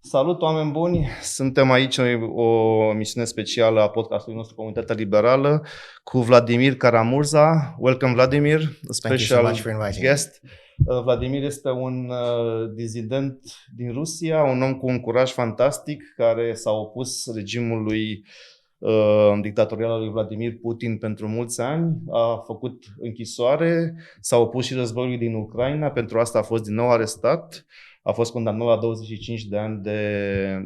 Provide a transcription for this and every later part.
Salut, oameni buni! Suntem aici o emisiune specială a podcastului nostru Comunitatea Liberală cu Vladimir Kara-Murza. Welcome, Vladimir, a special guest. Vladimir este un dizident din Rusia, un om cu un curaj fantastic care s-a opus regimului dictatorial al lui Vladimir Putin pentru mulți ani, a făcut închisoare, s-a opus și războiului din Ucraina, pentru asta a fost din nou arestat. A fost condamnat la 25 de ani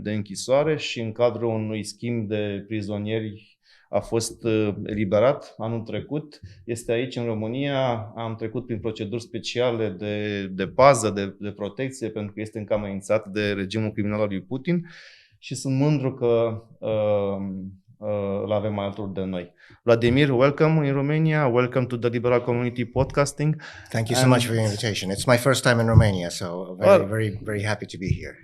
de închisoare și în cadrul unui schimb de prizonieri a fost eliberat anul trecut. Este aici în România, am trecut prin proceduri speciale de pază, de protecție, pentru că este încă amenințat de regimul criminal al lui Putin și sunt mândru că îl avem alături de noi. Vladimir, welcome in Romania. Welcome to the Liberal Community Podcasting. Thank you so much for your invitation. It's my first time in Romania, so very happy to be here.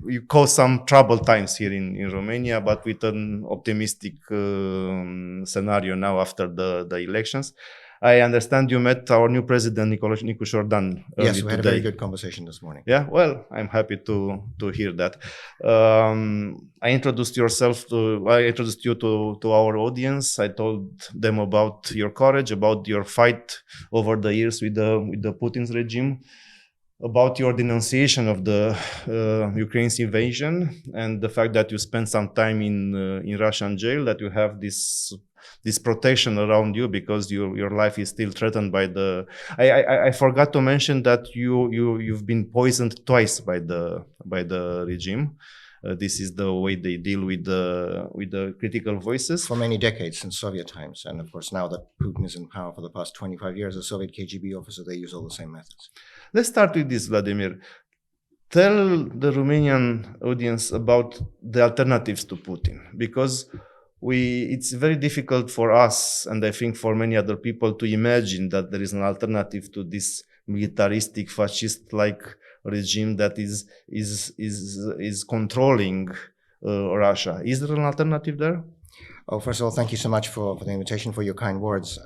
You caused some troubled times here in Romania, but with an optimistic scenario now after the elections. I understand you met our new president, Nicu Șordan. Yes, we had a very good conversation this morning. Yeah, well, I'm happy to hear that. I introduced you to our audience. I told them about your courage, about your fight over the years with the Putin's regime, about your denunciation of the Ukraine's invasion, and the fact that you spent some time in Russian jail, that you have this protection around you because your life is still threatened by the. I forgot to mention that you've been poisoned twice by the regime. This is the way they deal with the critical voices. For many decades, since Soviet times, and of course now that Putin is in power for the past 25 years, the Soviet KGB officer, they use all the same methods. Let's start with this, Vladimir. Tell the Romanian audience about the alternatives to Putin, because it's very difficult for us, and I think for many other people, to imagine that there is an alternative to this militaristic, fascist-like regime that is controlling Russia. Is there an alternative there? Oh, first of all, thank you so much for the invitation, for your kind words.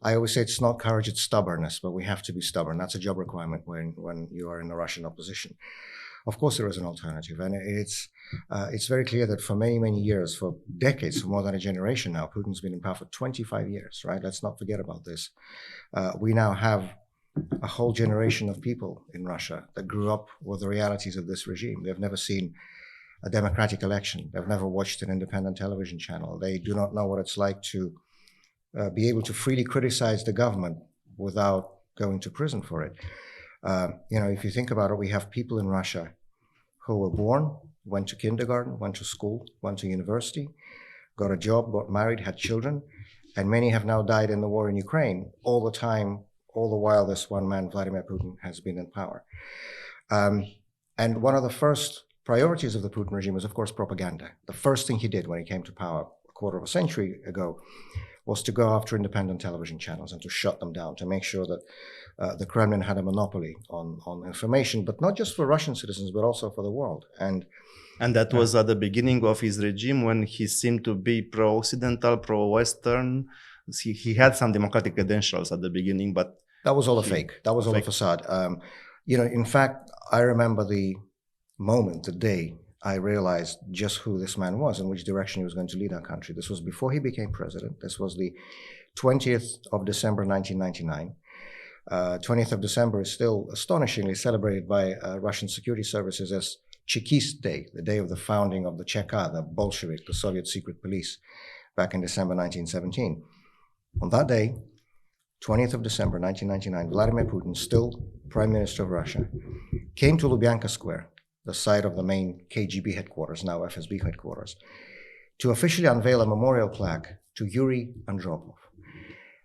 I always say it's not courage, it's stubbornness, but we have to be stubborn. That's a job requirement when you are in the Russian opposition. Of course, there is an alternative, and it's very clear that for many years, for decades, for more than a generation now, Putin's been in power for 25 years, right? Let's not forget about this. We now have a whole generation of people in Russia that grew up with the realities of this regime. They've never seen a democratic election. They've never watched an independent television channel. They do not know what it's like to be able to freely criticize the government without going to prison for it. If you think about it, we have people in Russia who were born, went to kindergarten, went to school, went to university, got a job, got married, had children, and many have now died in the war in Ukraine, all the while this one man, Vladimir Putin, has been in power. And one of the first priorities of the Putin regime was, of course, propaganda. The first thing he did when he came to power a quarter of a century ago was to go after independent television channels and to shut them down, to make sure that the Kremlin had a monopoly on information, but not just for Russian citizens, but also for the world. And that was at the beginning of his regime, when he seemed to be pro-Occidental, pro-Western. He had some democratic credentials at the beginning, but that was all a fake. That was all a facade. In fact, I remember the moment, the day I realized just who this man was and which direction he was going to lead our country. This was before he became president. This was the 20th of December, 1999. 20th of December is still astonishingly celebrated by Russian security services as Chekist Day, the day of the founding of the Cheka, the Bolshevik, the Soviet secret police, back in December 1917. On that day, 20th of December 1999, Vladimir Putin, still Prime Minister of Russia, came to Lubyanka Square, the site of the main KGB headquarters, now FSB headquarters, to officially unveil a memorial plaque to Yuri Andropov.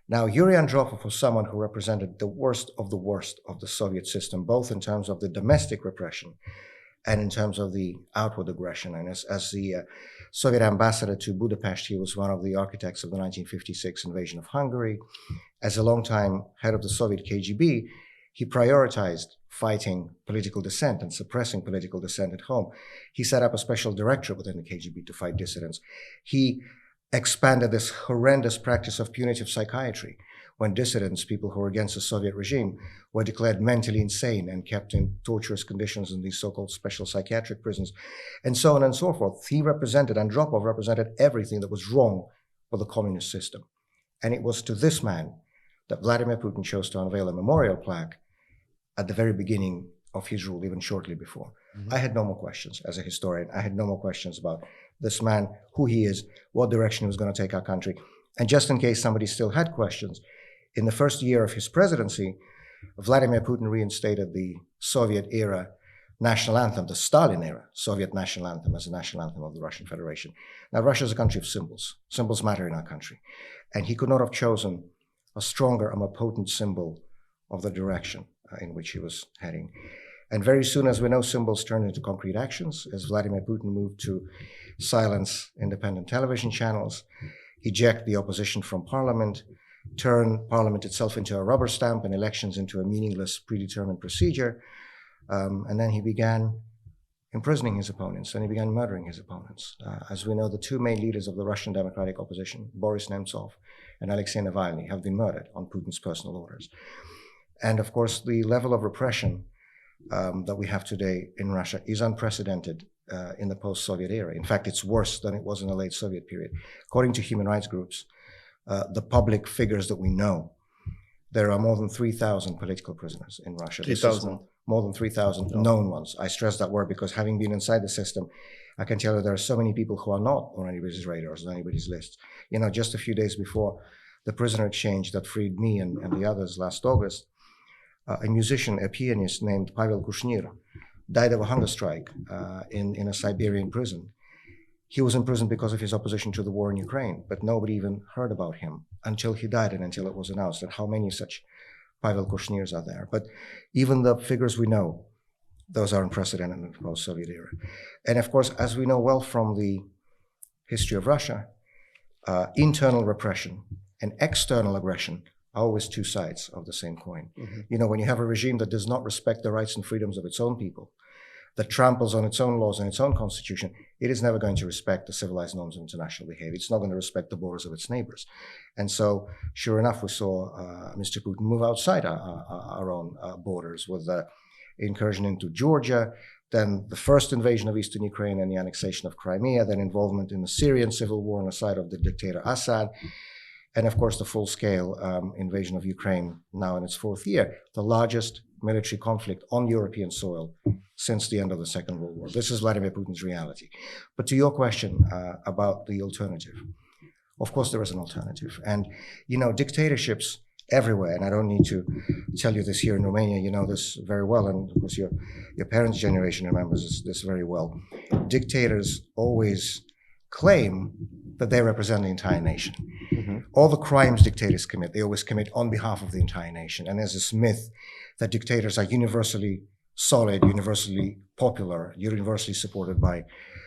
Now, Yuri Andropov was someone who represented the worst of the Soviet system, both in terms of the domestic repression and in terms of the outward aggression. And as the Soviet ambassador to Budapest, he was one of the architects of the 1956 invasion of Hungary. As a longtime head of the Soviet KGB, he prioritized fighting political dissent and suppressing political dissent at home. He set up a special directorate within the KGB to fight dissidents. He expanded this horrendous practice of punitive psychiatry, when dissidents, people who were against the Soviet regime, were declared mentally insane and kept in torturous conditions in these so-called special psychiatric prisons, and so on and so forth. He represented, Andropov represented everything that was wrong with the communist system. And it was to this man that Vladimir Putin chose to unveil a memorial plaque at the very beginning of his rule, even shortly before. I had no more questions as a historian. I had no more questions about this man, who he is, what direction he was going to take our country. And just in case somebody still had questions, in the first year of his presidency, Vladimir Putin reinstated the Soviet-era national anthem, the Stalin-era Soviet national anthem, as a national anthem of the Russian Federation. Now, Russia is a country of symbols. Symbols matter in our country. And he could not have chosen a stronger and more potent symbol of the direction in which he was heading. And very soon, as we know, symbols turned into concrete actions, as Vladimir Putin moved to silence independent television channels, eject the opposition from parliament, turn parliament itself into a rubber stamp and elections into a meaningless, predetermined procedure. And then he began imprisoning his opponents, and he began murdering his opponents. As we know, the two main leaders of the Russian democratic opposition, Boris Nemtsov and Alexei Navalny, have been murdered on Putin's personal orders. And of course, the level of repression that we have today in Russia is unprecedented in the post-Soviet era. In fact, it's worse than it was in the late Soviet period. According to human rights groups, the public figures that we know, there are more than 3,000 political prisoners in Russia. 3,000? More than 3,000 known ones. I stress that word because, having been inside the system, I can tell you there are so many people who are not on anybody's radars, on anybody's lists. You know, just a few days before the prisoner exchange that freed me and the others last August, a musician, a pianist named Pavel Kushnir, died of a hunger strike in a Siberian prison. He was in prison because of his opposition to the war in Ukraine, but nobody even heard about him until he died and until it was announced. And how many such Pavel Kushnirs are there? But even the figures we know, those are unprecedented in the post-Soviet era. And of course, as we know well from the history of Russia, internal repression and external aggression are always two sides of the same coin. You know, when you have a regime that does not respect the rights and freedoms of its own people, that tramples on its own laws and its own constitution, it is never going to respect the civilized norms of international behavior. It's not going to respect the borders of its neighbors. And so, sure enough, we saw Mr. Putin move outside our own borders with the incursion into Georgia, then the first invasion of eastern Ukraine and the annexation of Crimea, then involvement in the Syrian civil war on the side of the dictator Assad, and of course the full-scale invasion of Ukraine now in its fourth year, the largest military conflict on European soil since the end of the Second World War. This is Vladimir Putin's reality. But to your question about the alternative, of course there is an alternative. And, you know, dictatorships everywhere, and I don't need to tell you this here in Romania, you know this very well, and of course your parents' generation remembers this very well. Dictators always claim that they represent the entire nation. All the crimes dictators commit, they always commit on behalf of the entire nation. And there's this myth that dictators are universally solid, universally popular, universally supported by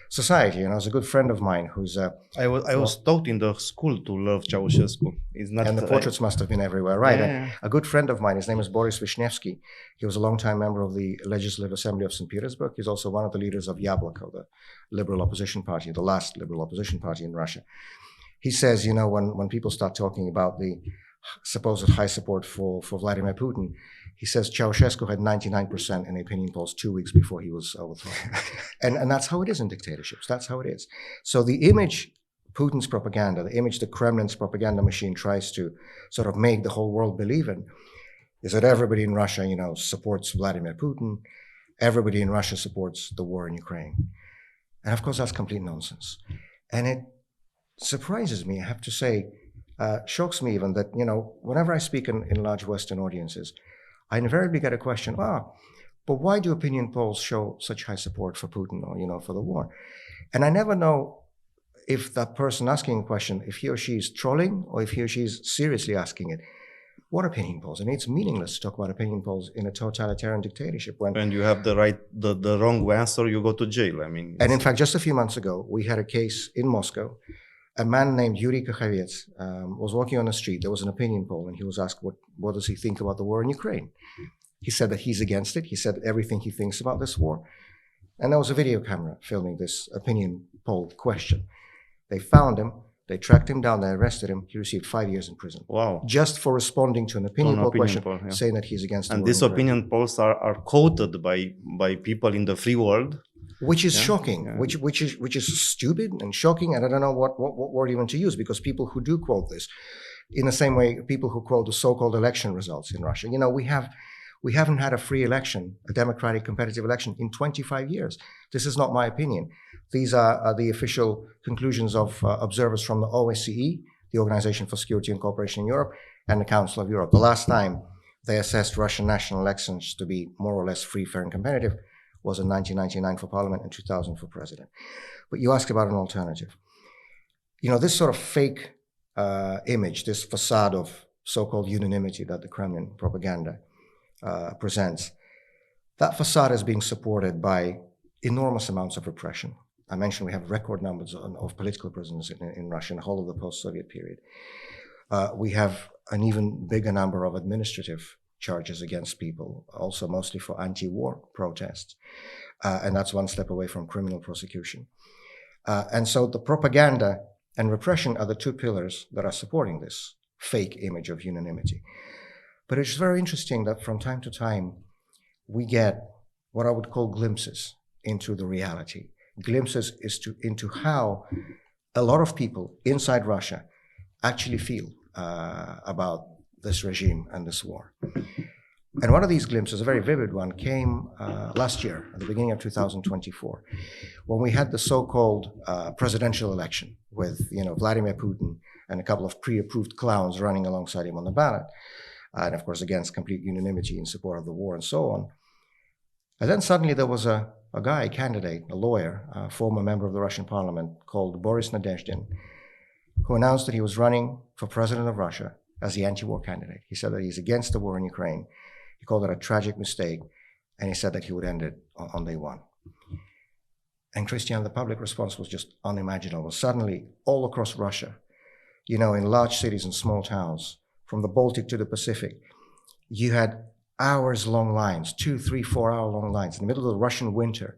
society. And I was a good friend of mine who's I was taught in the school to love Ceausescu. And the portraits must have been everywhere, right? Yeah. A good friend of mine, his name is Boris Vishnevsky. He was a longtime member of the Legislative Assembly of St. Petersburg. He's also one of the leaders of Yabloko, the liberal opposition party, the last liberal opposition party in Russia. He says, you know, when people start talking about the supposed high support for Vladimir Putin, he says Ceausescu had 99% in the opinion polls 2 weeks before he was overthrown. and that's how it is in dictatorships. That's how it is. So the image Putin's propaganda, the image the Kremlin's propaganda machine tries to sort of make the whole world believe in, is that everybody in Russia, you know, supports Vladimir Putin. Everybody in Russia supports the war in Ukraine. And of course, that's complete nonsense. And it surprises me, I have to say, shocks me even, that, you know, whenever I speak in large Western audiences, I invariably get a question, but why do opinion polls show such high support for Putin or, you know, for the war? And I never know if that person asking a question, if he or she is trolling or if he or she is seriously asking it. What opinion polls? I mean, it's meaningless to talk about opinion polls in a totalitarian dictatorship. When you have the wrong answer, you go to jail. I mean, and in fact, just a few months ago, we had a case in Moscow. A man named Yuri Kakhovets was walking on the street. There was an opinion poll, and he was asked, what does he think about the war in Ukraine? He said that he's against it. He said everything he thinks about this war. And there was a video camera filming this opinion poll question. They found him. They tracked him down, they arrested him, he received 5 years in prison. Wow. Just for responding to an opinion poll question, yeah. saying that he's against the war. And these opinion polls are quoted by people in the free world. Which is shocking, which is stupid and shocking, and I don't know what word even to use, because people who do quote this, in the same way people who quote the so-called election results in Russia, we haven't had a free election, a democratic competitive election, in 25 years. This is not my opinion. These are the official conclusions of observers from the OSCE, the Organization for Security and Cooperation in Europe, and the Council of Europe. The last time they assessed Russian national elections to be more or less free, fair, and competitive was in 1999 for parliament and 2000 for president. But you ask about an alternative. This sort of fake image, this facade of so-called unanimity that the Kremlin propaganda presents, that facade is being supported by enormous amounts of repression. I mentioned we have record numbers of political prisoners in Russia in the whole of the post-Soviet period. We have an even bigger number of administrative charges against people, also mostly for anti-war protests. And that's one step away from criminal prosecution. And so the propaganda and repression are the two pillars that are supporting this fake image of unanimity. But it's very interesting that from time to time, we get what I would call glimpses into the reality. Glimpses into how a lot of people inside Russia actually feel about this regime and this war. And one of these glimpses, a very vivid one, came last year, at the beginning of 2024, when we had the so-called presidential election with Vladimir Putin and a couple of pre-approved clowns running alongside him on the ballot, and of course against complete unanimity in support of the war and so on. And then suddenly there was a guy, a candidate, a lawyer, a former member of the Russian parliament called Boris Nadezhdin, who announced that he was running for president of Russia as the anti-war candidate. He said that he's against the war in Ukraine. He called it a tragic mistake, and he said that he would end it on day one. And Christian, the public response was just unimaginable. Suddenly, all across Russia, in large cities and small towns, from the Baltic to the Pacific, you had hours-long lines, 2, 3, 4-hour-long lines in the middle of the Russian winter,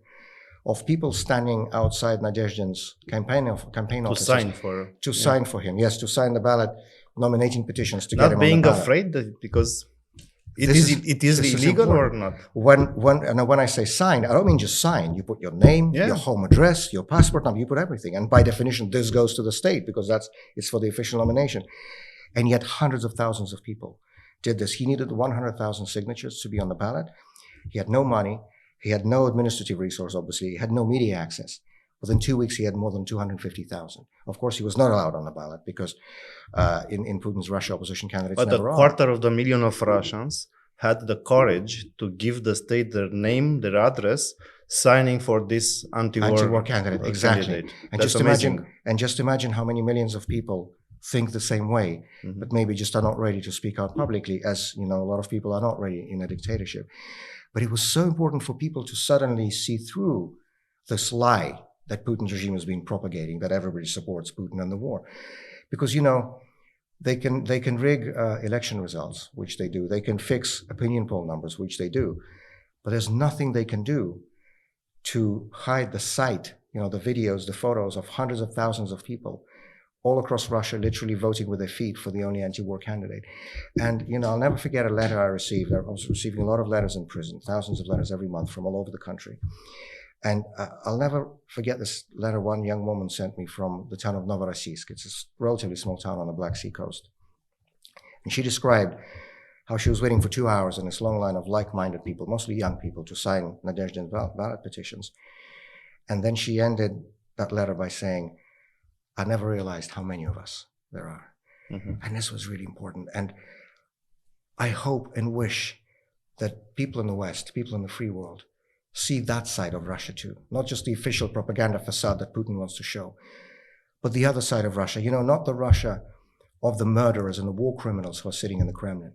of people standing outside Nadezhdin's campaign offices to sign for him. Yes, to sign the ballot, nominating petitions to get him on the ballot. Not being afraid because it is illegal or not? When I say sign, I don't mean just sign. You put your name, your home address, your passport number, you put everything. And by definition, this goes to the state because it's for the official nomination. And yet hundreds of thousands of people did this. He needed 100,000 signatures to be on the ballot. He had no money. He had no administrative resource, obviously. He had no media access. Within 2 weeks, he had more than 250,000. Of course, he was not allowed on the ballot because in Putin's Russia, opposition candidates but never a 250,000 of Russians had the courage to give the state their name, their address, signing for this anti-war candidate. Exactly. Candidate. And just imagine how many millions of people think the same way, but maybe just are not ready to speak out publicly, as a lot of people are not ready in a dictatorship. But it was so important for people to suddenly see through this lie that Putin's regime has been propagating, that everybody supports Putin and the war. Because, they can rig election results, which they do. They can fix opinion poll numbers, which they do. But there's nothing they can do to hide the sight, the videos, the photos of hundreds of thousands of people all across Russia, literally voting with their feet for the only anti-war candidate. And, I'll never forget a letter I received. I was receiving a lot of letters in prison, thousands of letters every month from all over the country. And I'll never forget this letter one young woman sent me from the town of Novorossiysk. It's a relatively small town on the Black Sea coast. And she described how she was waiting for 2 hours in this long line of like-minded people, mostly young people, to sign Nadezhdin's ballot petitions. And then she ended that letter by saying, I never realized how many of us there are. And this was really important. And I hope and wish that people in the West, people in the free world, see that side of Russia too. Not just the official propaganda facade that Putin wants to show, but the other side of Russia. Not the Russia of the murderers and the war criminals who are sitting in the Kremlin,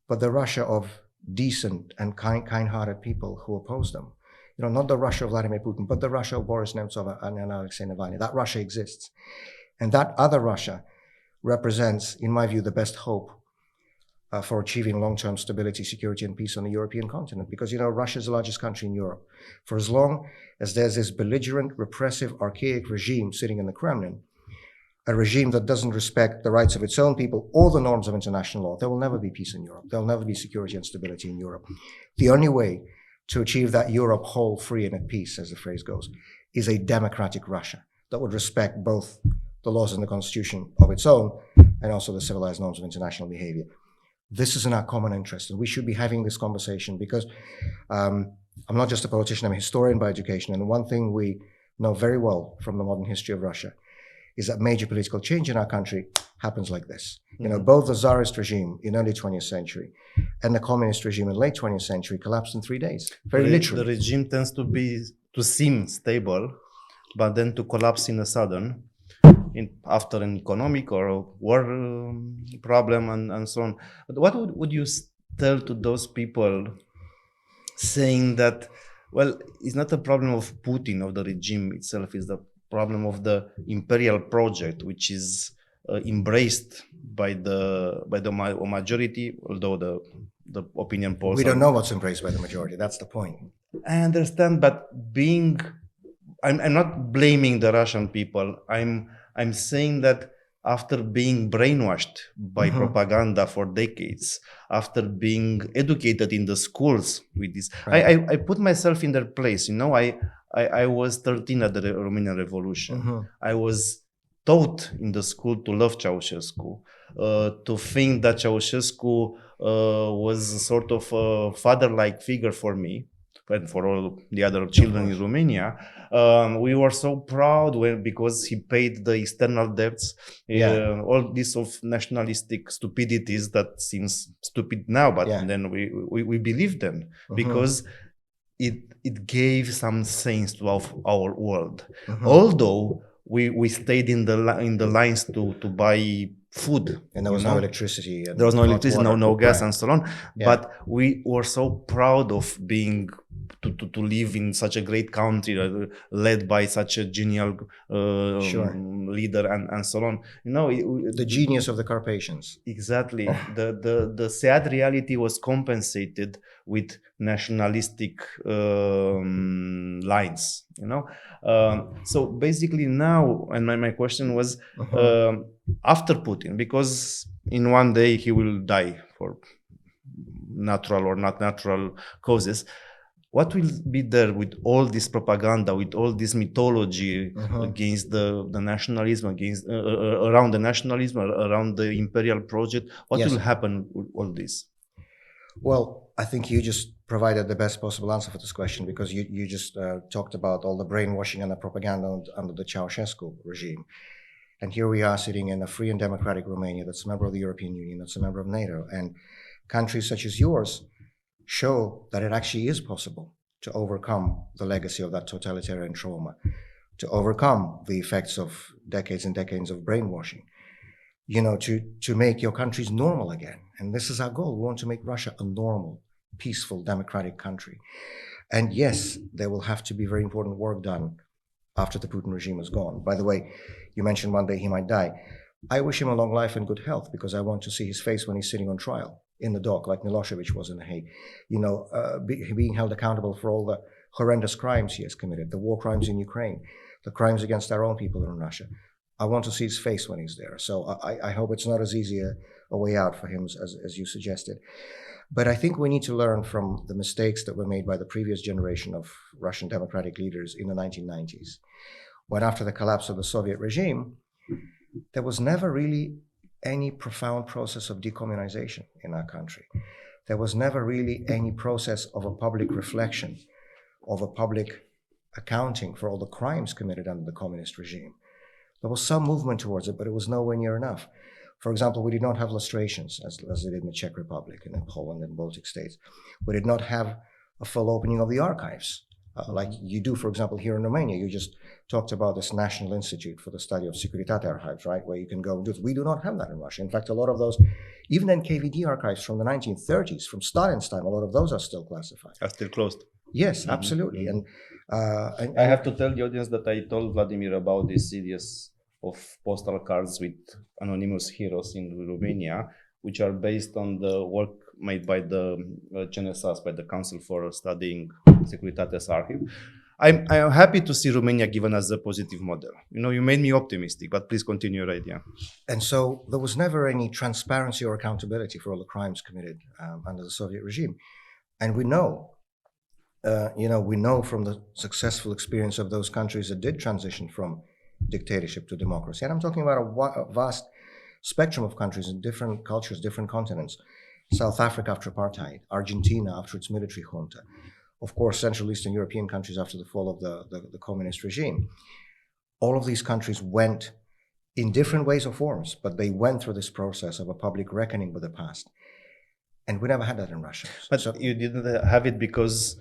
but the Russia of decent and kind-hearted people who oppose them. Not the Russia of Vladimir Putin, but the Russia of Boris Nemtsov and Alexei Navalny. That Russia exists. And that other Russia represents, in my view, the best hope for achieving long-term stability, security, and peace on the European continent. Because, Russia is the largest country in Europe. For as long as there's this belligerent, repressive, archaic regime sitting in the Kremlin, a regime that doesn't respect the rights of its own people or the norms of international law, there will never be peace in Europe. There will never be security and stability in Europe. The only way to achieve that Europe whole, free, and at peace, as the phrase goes, is a democratic Russia that would respect both the laws and the constitution of its own and also the civilized norms of international behavior. This is in our common interest, and we should be having this conversation because I'm not just a politician, I'm a historian by education, and one thing we know very well from the modern history of Russia is that major political change in our country happens like this. You know, both the Tsarist regime in early 20th century and the communist regime in late 20th century collapsed in 3 days, very literally. The regime tends to seem stable, but then to collapse in a sudden, after an economic or a war problem and so on. But what would you tell to those people saying that, well, it's not a problem of Putin, of the regime itself, it's the problem of the imperial project, which is embraced by the majority, although the opinion polls. We don't know what's embraced by the majority. That's the point. I understand, but I'm not blaming the Russian people. I'm saying that after being brainwashed by propaganda for decades, after being educated in the schools with this, right. I put myself in their place. You know, I was 13 at the Romanian Revolution. I was taught in the school to love Ceausescu, to think that Ceausescu was a sort of a father-like figure for me and for all the other children in Romania. We were so proud because he paid the external debts, all this of nationalistic stupidities that seems stupid now, but then we believed them because it gave some sense to our world. Although we stayed in the lines to buy food, and there was no electricity. There was no electricity, no gas, and so on. But we were so proud of being to live in such a great country led by such a genial leader and so on. You know, the genius of the Carpathians. Exactly. The sad reality was compensated with nationalistic lines. You know, so basically now, and my question was after Putin, because in one day he will die for natural or not natural causes. What will be there with all this propaganda, with all this mythology against the nationalism, against around the nationalism, around the imperial project? What will happen with all this? Well, I think you just provided the best possible answer for this question, because you just talked about all the brainwashing and the propaganda under the Ceausescu regime. And here we are sitting in a free and democratic Romania that's a member of the European Union, that's a member of NATO. And countries such as yours show that it actually is possible to overcome the legacy of that totalitarian trauma, to overcome the effects of decades and decades of brainwashing, you know, to make your countries normal again. And this is our goal. We want to make Russia a normal, peaceful, democratic country. And yes, there will have to be very important work done after the Putin regime is gone. By the way, you mentioned one day he might die. I wish him a long life and good health, because I want to see his face when he's sitting on trial in the dock, like Milosevic was in The Hague, you know, being held accountable for all the horrendous crimes he has committed, the war crimes in Ukraine, the crimes against our own people in Russia. I want to see his face when he's there. So I hope it's not as easy a way out for him as you suggested. But I think we need to learn from the mistakes that were made by the previous generation of Russian democratic leaders in the 1990s, when after the collapse of the Soviet regime, there was never really any profound process of decommunization in our country. There was never really any process of a public reflection, of a public accounting for all the crimes committed under the communist regime. There was some movement towards it, but it was nowhere near enough. For example, we did not have lustrations, as they did in the Czech Republic and in Poland and Baltic states. We did not have a full opening of the archives, like you do, for example, here in Romania. You just talked about this National Institute for the Study of Securitate archives, right, where you can go and do it. We do not have that in Russia. In fact, a lot of those, even NKVD archives from the 1930s, from Stalin's time, a lot of those are still classified. Are still closed. Yes, absolutely. And I have to tell the audience that I told Vladimir about this series of postal cards with anonymous heroes in Romania, which are based on the work made by the CNSAS, by the Council for Studying Securitate's Archive. I'm happy to see Romania given as a positive model. You made me optimistic, but please continue your idea. And so there was never any transparency or accountability for all the crimes committed under the Soviet regime. And we know from the successful experience of those countries that did transition from dictatorship to democracy. And I'm talking about a vast spectrum of countries in different cultures, different continents. South Africa after apartheid, Argentina after its military junta, of course, Central Eastern European countries after the fall of the communist regime. All of these countries went in different ways or forms, but they went through this process of a public reckoning with the past. And we never had that in Russia. But you didn't have it because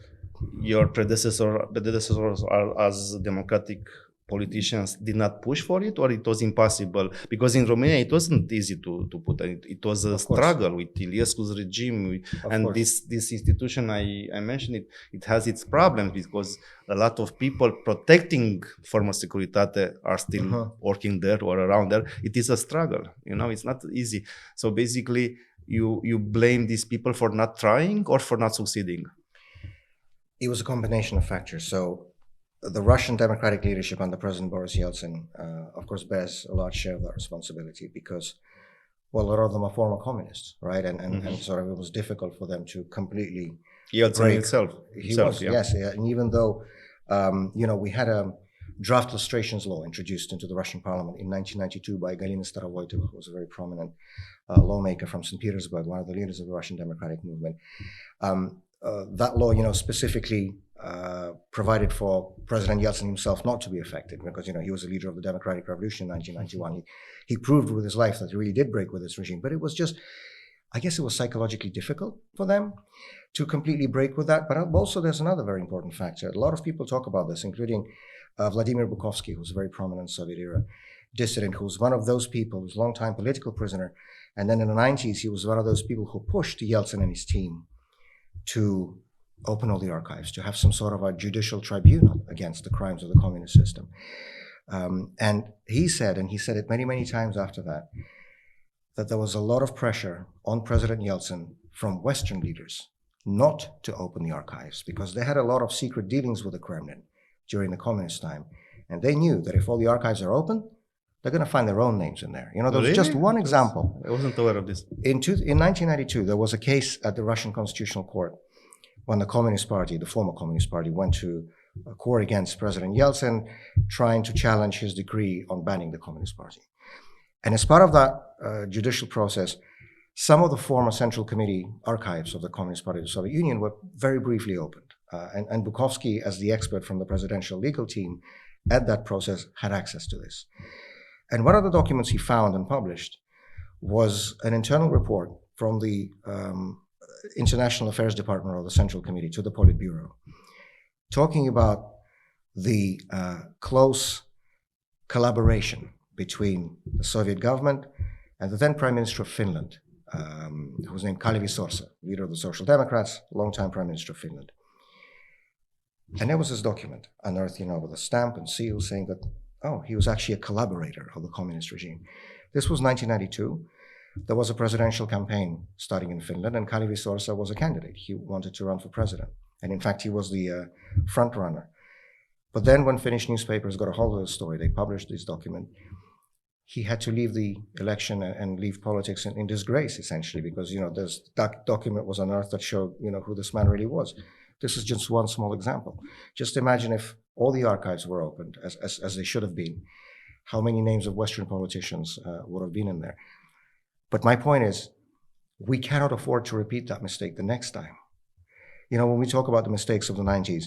your predecessors as democratic politicians did not push for it, or it was impossible? Because in Romania it wasn't easy to put it. It was a struggle with Iliescu's regime, and this institution I mentioned it has its problems because a lot of people protecting former Securitate are still working there or around there. It is a struggle, it's not easy. So basically you blame these people for not trying or for not succeeding? It was a combination of factors. So the Russian democratic leadership under President Boris Yeltsin, of course, bears a large share of that responsibility because, well, a lot of them are former communists, right? And sort of it was difficult for them to completely Yeltsin himself. Yes. And even though, we had a draft illustrations law introduced into the Russian parliament in 1992 by Galina Starovoitova, who was a very prominent lawmaker from St. Petersburg, one of the leaders of the Russian democratic movement. That law, specifically provided for President Yeltsin himself not to be affected because, he was a leader of the Democratic Revolution in 1991. He proved with his life that he really did break with this regime. But it was just, I guess it was psychologically difficult for them to completely break with that. But also there's another very important factor. A lot of people talk about this, including Vladimir Bukovsky, who's a very prominent Soviet-era dissident, who was one of those people, who was a long-time political prisoner. And then in the 90s, he was one of those people who pushed Yeltsin and his team to open all the archives, to have some sort of a judicial tribunal against the crimes of the communist system. And he said it many, many times after that there was a lot of pressure on President Yeltsin from Western leaders not to open the archives because they had a lot of secret dealings with the Kremlin during the communist time. And they knew that if all the archives are open, they're going to find their own names in there. There was just one example. I wasn't aware of this. In 1992, there was a case at the Russian Constitutional Court when the Communist Party, the former Communist Party, went to a court against President Yeltsin, trying to challenge his decree on banning the Communist Party. And as part of that judicial process, some of the former Central Committee archives of the Communist Party of the Soviet Union were very briefly opened. And Bukovsky, as the expert from the presidential legal team at that process, had access to this. And one of the documents he found and published was an internal report from the International Affairs Department of the Central Committee to the Politburo, talking about the close collaboration between the Soviet government and the then Prime Minister of Finland, who was named Kalevi Sorsa, leader of the Social Democrats, longtime Prime Minister of Finland. And there was this document unearthed, with a stamp and seal saying that, he was actually a collaborator of the communist regime. This was 1992. There was a presidential campaign starting in Finland, and Kalevi Sorsa was a candidate. He wanted to run for president. And in fact, he was the front runner. But then when Finnish newspapers got a hold of the story, they published this document. He had to leave the election and leave politics in disgrace, essentially, because, that document was unearthed that showed, who this man really was. This is just one small example. Just imagine if all the archives were opened, as they should have been, how many names of Western politicians would have been in there. But my point is, we cannot afford to repeat that mistake the next time. When we talk about the mistakes of the 90s,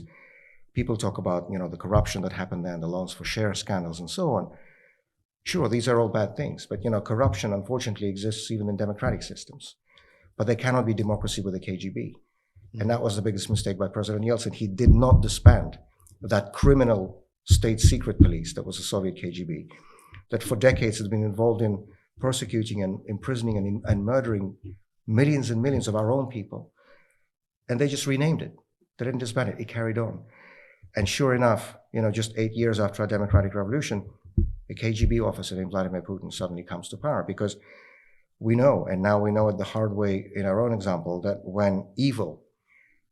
people talk about, the corruption that happened then, the loans for share scandals and so on. Sure, these are all bad things, but, corruption unfortunately exists even in democratic systems. But there cannot be democracy with the KGB. And that was the biggest mistake by President Yeltsin. He did not disband that criminal state secret police that was the Soviet KGB, that for decades had been involved in persecuting and imprisoning and murdering millions and millions of our own people. And they just renamed it. They didn't disband it. It carried on. And sure enough, just 8 years after our democratic revolution, a KGB officer named Vladimir Putin suddenly comes to power because we know, and now we know it the hard way in our own example, that when evil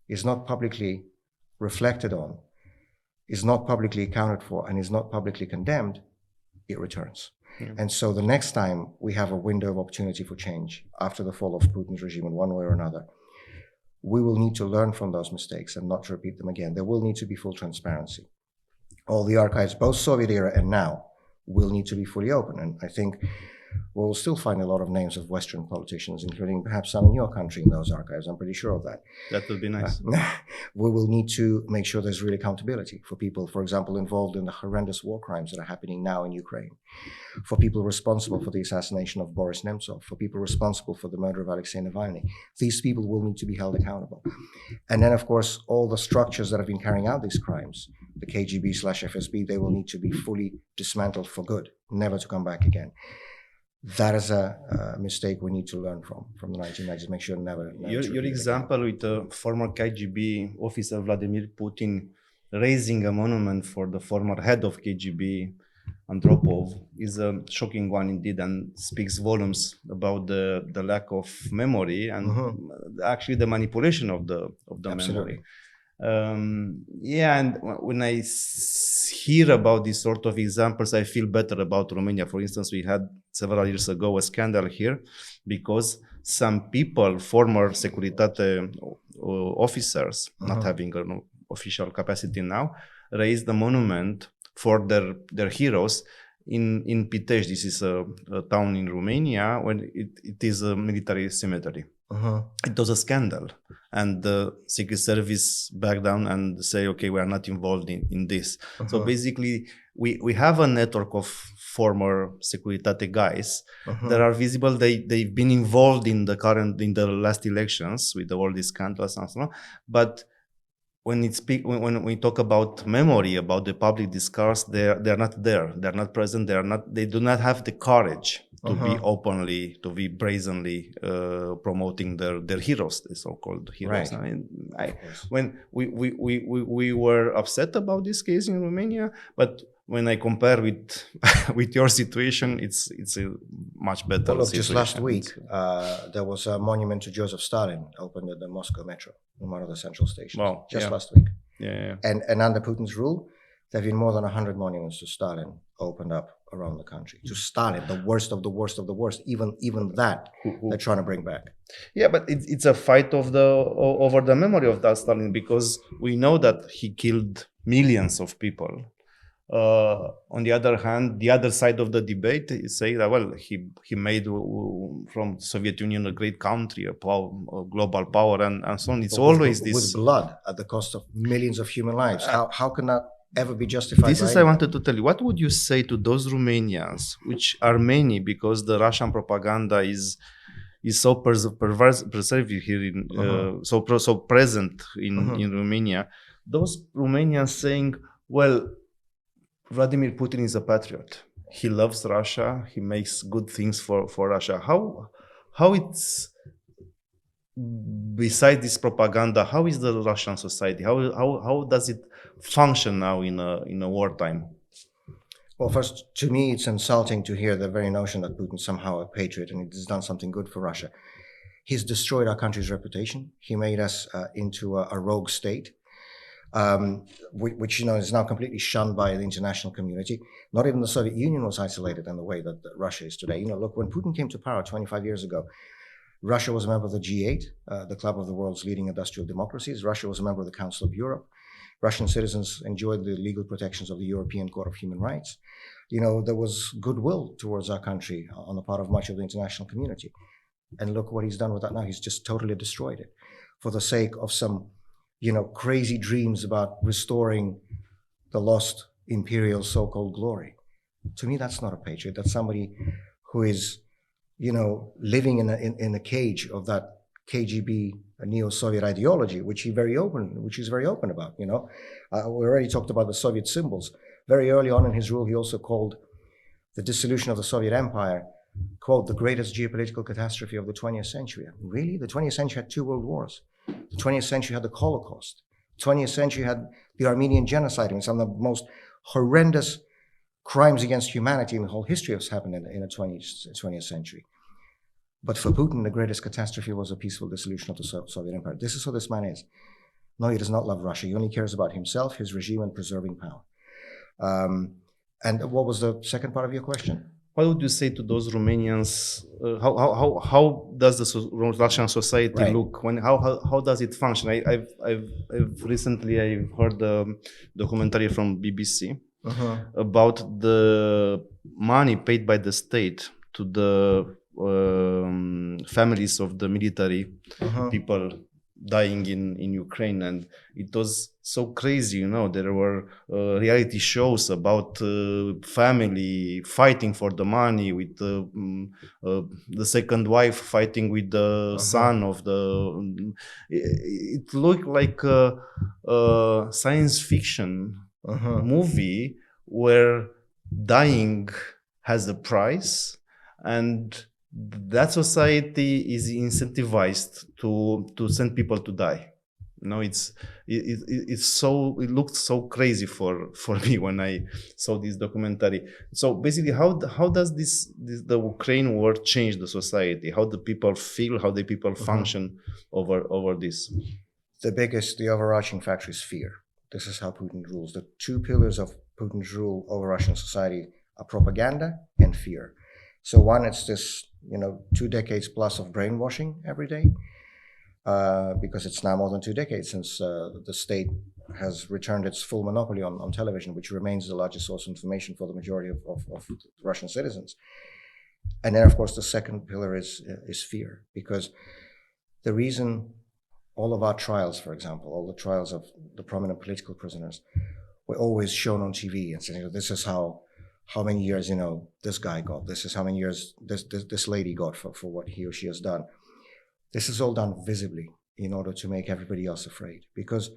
is not publicly reflected on, is not publicly accounted for and is not publicly condemned, it returns. Yeah. And so the next time we have a window of opportunity for change after the fall of Putin's regime in one way or another, we will need to learn from those mistakes and not to repeat them again. There will need to be full transparency. All the archives, both Soviet era and now, will need to be fully open. And I think we'll still find a lot of names of Western politicians, including perhaps some in your country, in those archives. I'm pretty sure of that. That would be nice. We will need to make sure there's real accountability for people, for example, involved in the horrendous war crimes that are happening now in Ukraine, for people responsible for the assassination of Boris Nemtsov, for people responsible for the murder of Alexei Navalny. These people will need to be held accountable. And then, of course, all the structures that have been carrying out these crimes, the KGB/FSB, they will need to be fully dismantled for good, never to come back again. That is a mistake we need to learn from the 1990s. Make sure never your example with the former KGB officer Vladimir Putin raising a monument for the former head of KGB, Andropov, is a shocking one indeed, and speaks volumes about the lack of memory and actually the manipulation of the memory. And when I hear about these sort of examples, I feel better about Romania. For instance, we had several years ago a scandal here because some people, former Securitate officers, not having an official capacity now, raised a monument for their heroes in Pitești. This is a town in Romania when it is a military cemetery. It was a scandal, and the Secret Service backed down and say, okay, we are not involved in this. So basically, we have a network of former Securitate guys that are visible. They've been involved in the last elections with all these scandals and so on. But when we talk about memory, about the public discourse, they're not there. They're not present. They do not have the courage to be openly, to be brazenly promoting their heroes, the so-called heroes. Right. I mean, when we were upset about this case in Romania, but when I compare with your situation, it's a much better situation. Just last week, there was a monument to Joseph Stalin opened at the Moscow metro in one of the central stations. Wow. Last week. Yeah. And under Putin's rule, there have been more than 100 monuments to Stalin opened up around the country. To Stalin, the worst of the worst of the worst. Even that they're trying to bring back. Yeah, but it's a fight over the memory of that Stalin, because we know that he killed millions of people. On the other hand, the other side of the debate is saying that, well, he made from the Soviet Union a great country, a global power, and so on. It's always this with blood at the cost of millions of human lives. How can that ever be justified? This is I wanted to tell you. What would you say to those Romanians, which are many, because the Russian propaganda is so pervasive here, so present in Romania? Those Romanians saying, well, Vladimir Putin is a patriot. He loves Russia. He makes good things for Russia. How it's, beside this propaganda, how is the Russian society? How does it function now in a wartime? Well, first, to me, it's insulting to hear the very notion that Putin's somehow a patriot and he's done something good for Russia. He's destroyed our country's reputation. He made us into a rogue state. Which is now completely shunned by the international community. Not even the Soviet Union was isolated in the way that Russia is today. Look, when Putin came to power 25 years ago, Russia was a member of the G8, the club of the world's leading industrial democracies. Russia was a member of the Council of Europe. Russian citizens enjoyed the legal protections of the European Court of Human Rights. There was goodwill towards our country on the part of much of the international community. And look what he's done with that now. He's just totally destroyed it for the sake of some crazy dreams about restoring the lost imperial so-called glory. To me, that's not a patriot. That's somebody who is, living in a cage of that KGB neo-Soviet ideology, which he's very open about. We already talked about the Soviet symbols. Very early on in his rule, he also called the dissolution of the Soviet Empire, quote, the greatest geopolitical catastrophe of the 20th century. Really? The 20th century had 2 world wars. The 20th century had the Holocaust. The 20th century had the Armenian genocide. I mean, some of the most horrendous crimes against humanity in the whole history has happened in the 20th century. But for Putin, the greatest catastrophe was a peaceful dissolution of the Soviet Empire. This is who this man is. No, he does not love Russia. He only cares about himself, his regime, and preserving power. And what was the second part of your question? What would you say to those Romanians? How does the Russian society look? How does it function? I've recently heard a documentary from BBC about the money paid by the state to the families of the military people dying in Ukraine, and it was so crazy. There were reality shows about family fighting for the money, with the second wife fighting with the son of the. It looked like a science fiction movie where dying has a price, and that society is incentivized to send people to die. It looked so crazy for me when I saw this documentary. So basically, how does the Ukraine war change the society? How do people feel? How do people function over this? The overarching factor is fear. This is how Putin rules. The two pillars of Putin's rule over Russian society are propaganda and fear. So one, it's this 2 decades plus of brainwashing every day, because it's now more than 2 decades since the state has returned its full monopoly on television, which remains the largest source of information for the majority of Russian citizens. And then, of course, the second pillar is fear, because the reason all of our trials, for example, all the trials of the prominent political prisoners, were always shown on TV and saying, this is how many years this guy got, this is how many years this lady got for what he or she has done. This is all done visibly in order to make everybody else afraid, because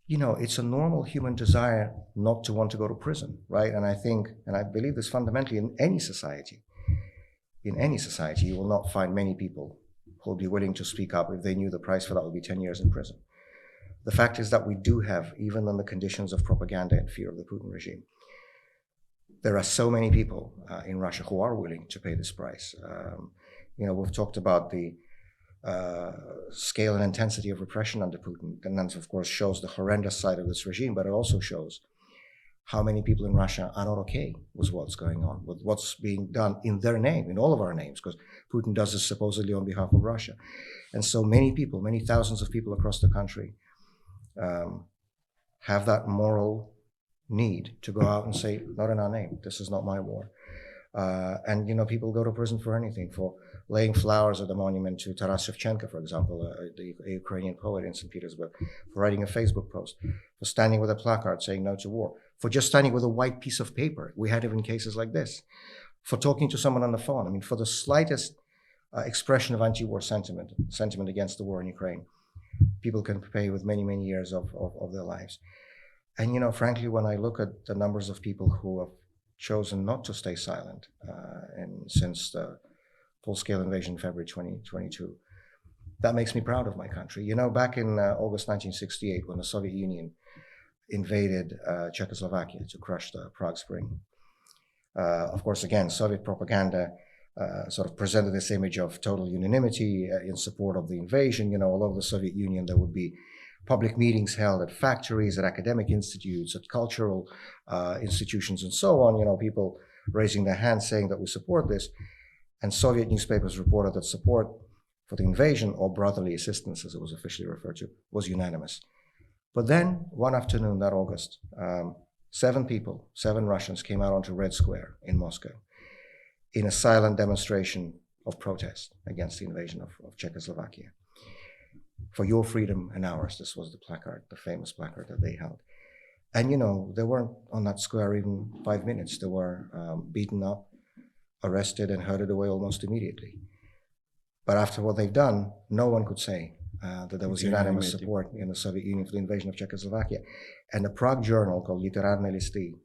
it's a normal human desire not to want to go to prison, right? And I believe this fundamentally in any society you will not find many people who will be willing to speak up if they knew the price for that would be 10 years in prison. The fact is that we do have, even in the conditions of propaganda and fear of the Putin regime, there are so many people in Russia who are willing to pay this price. We've talked about the scale and intensity of repression under Putin, and that, of course, shows the horrendous side of this regime, but it also shows how many people in Russia are not okay with what's going on, with what's being done in their name, in all of our names, because Putin does this supposedly on behalf of Russia. And so many people, many thousands of people across the country have that moral need to go out and say, not in our name, this is not my war. And people go to prison for anything, for laying flowers at the monument to Taras Shevchenko, for example, the Ukrainian poet in St. Petersburg, for writing a Facebook post, for standing with a placard saying no to war, for just standing with a white piece of paper. We had even cases like this, for talking to someone on the phone. For the slightest expression of anti-war sentiment against the war in Ukraine, people can pay with many, many years of their lives. And frankly, when I look at the numbers of people who have chosen not to stay silent, and since the full-scale invasion in February 2022, that makes me proud of my country. Back in August 1968, when the Soviet Union invaded Czechoslovakia to crush the Prague Spring, of course, again, Soviet propaganda sort of presented this image of total unanimity in support of the invasion. All over the Soviet Union, there would be public meetings held at factories, at academic institutes, at cultural institutions, and so on. People raising their hands saying that we support this. And Soviet newspapers reported that support for the invasion, or brotherly assistance, as it was officially referred to, was unanimous. But then, one afternoon that August, 7 Russians came out onto Red Square in Moscow in a silent demonstration of protest against the invasion of Czechoslovakia. For your freedom and ours, this was the placard, the famous placard that they held. And they weren't on that square even 5 minutes. They were beaten up, arrested, and herded away almost immediately. But after what they've done, no one could say that there was unanimous support in the Soviet Union for the invasion of Czechoslovakia. And a Prague journal called Literárne listy,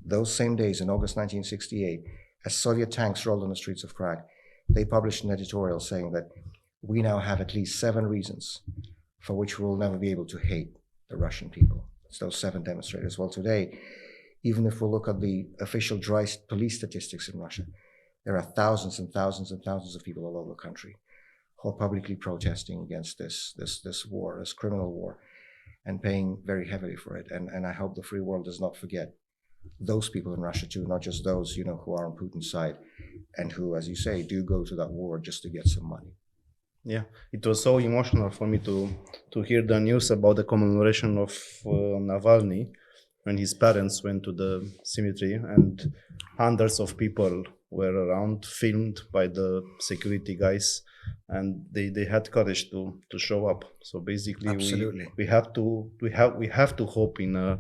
those same days in August 1968, as Soviet tanks rolled on the streets of Prague, they published an editorial saying that we now have at least 7 reasons for which we will never be able to hate the Russian people. It's those 7 demonstrators. Well, today, even if we look at the official dry police statistics in Russia, there are thousands and thousands and thousands of people all over the country who are publicly protesting against this war, this criminal war, and paying very heavily for it. And I hope the free world does not forget those people in Russia too, not just those, who are on Putin's side and who, as you say, do go to that war just to get some money. Yeah, it was so emotional for me to hear the news about the commemoration of Navalny when his parents went to the cemetery and hundreds of people were around, filmed by the security guys, and they had courage to show up. So basically, we have to hope in a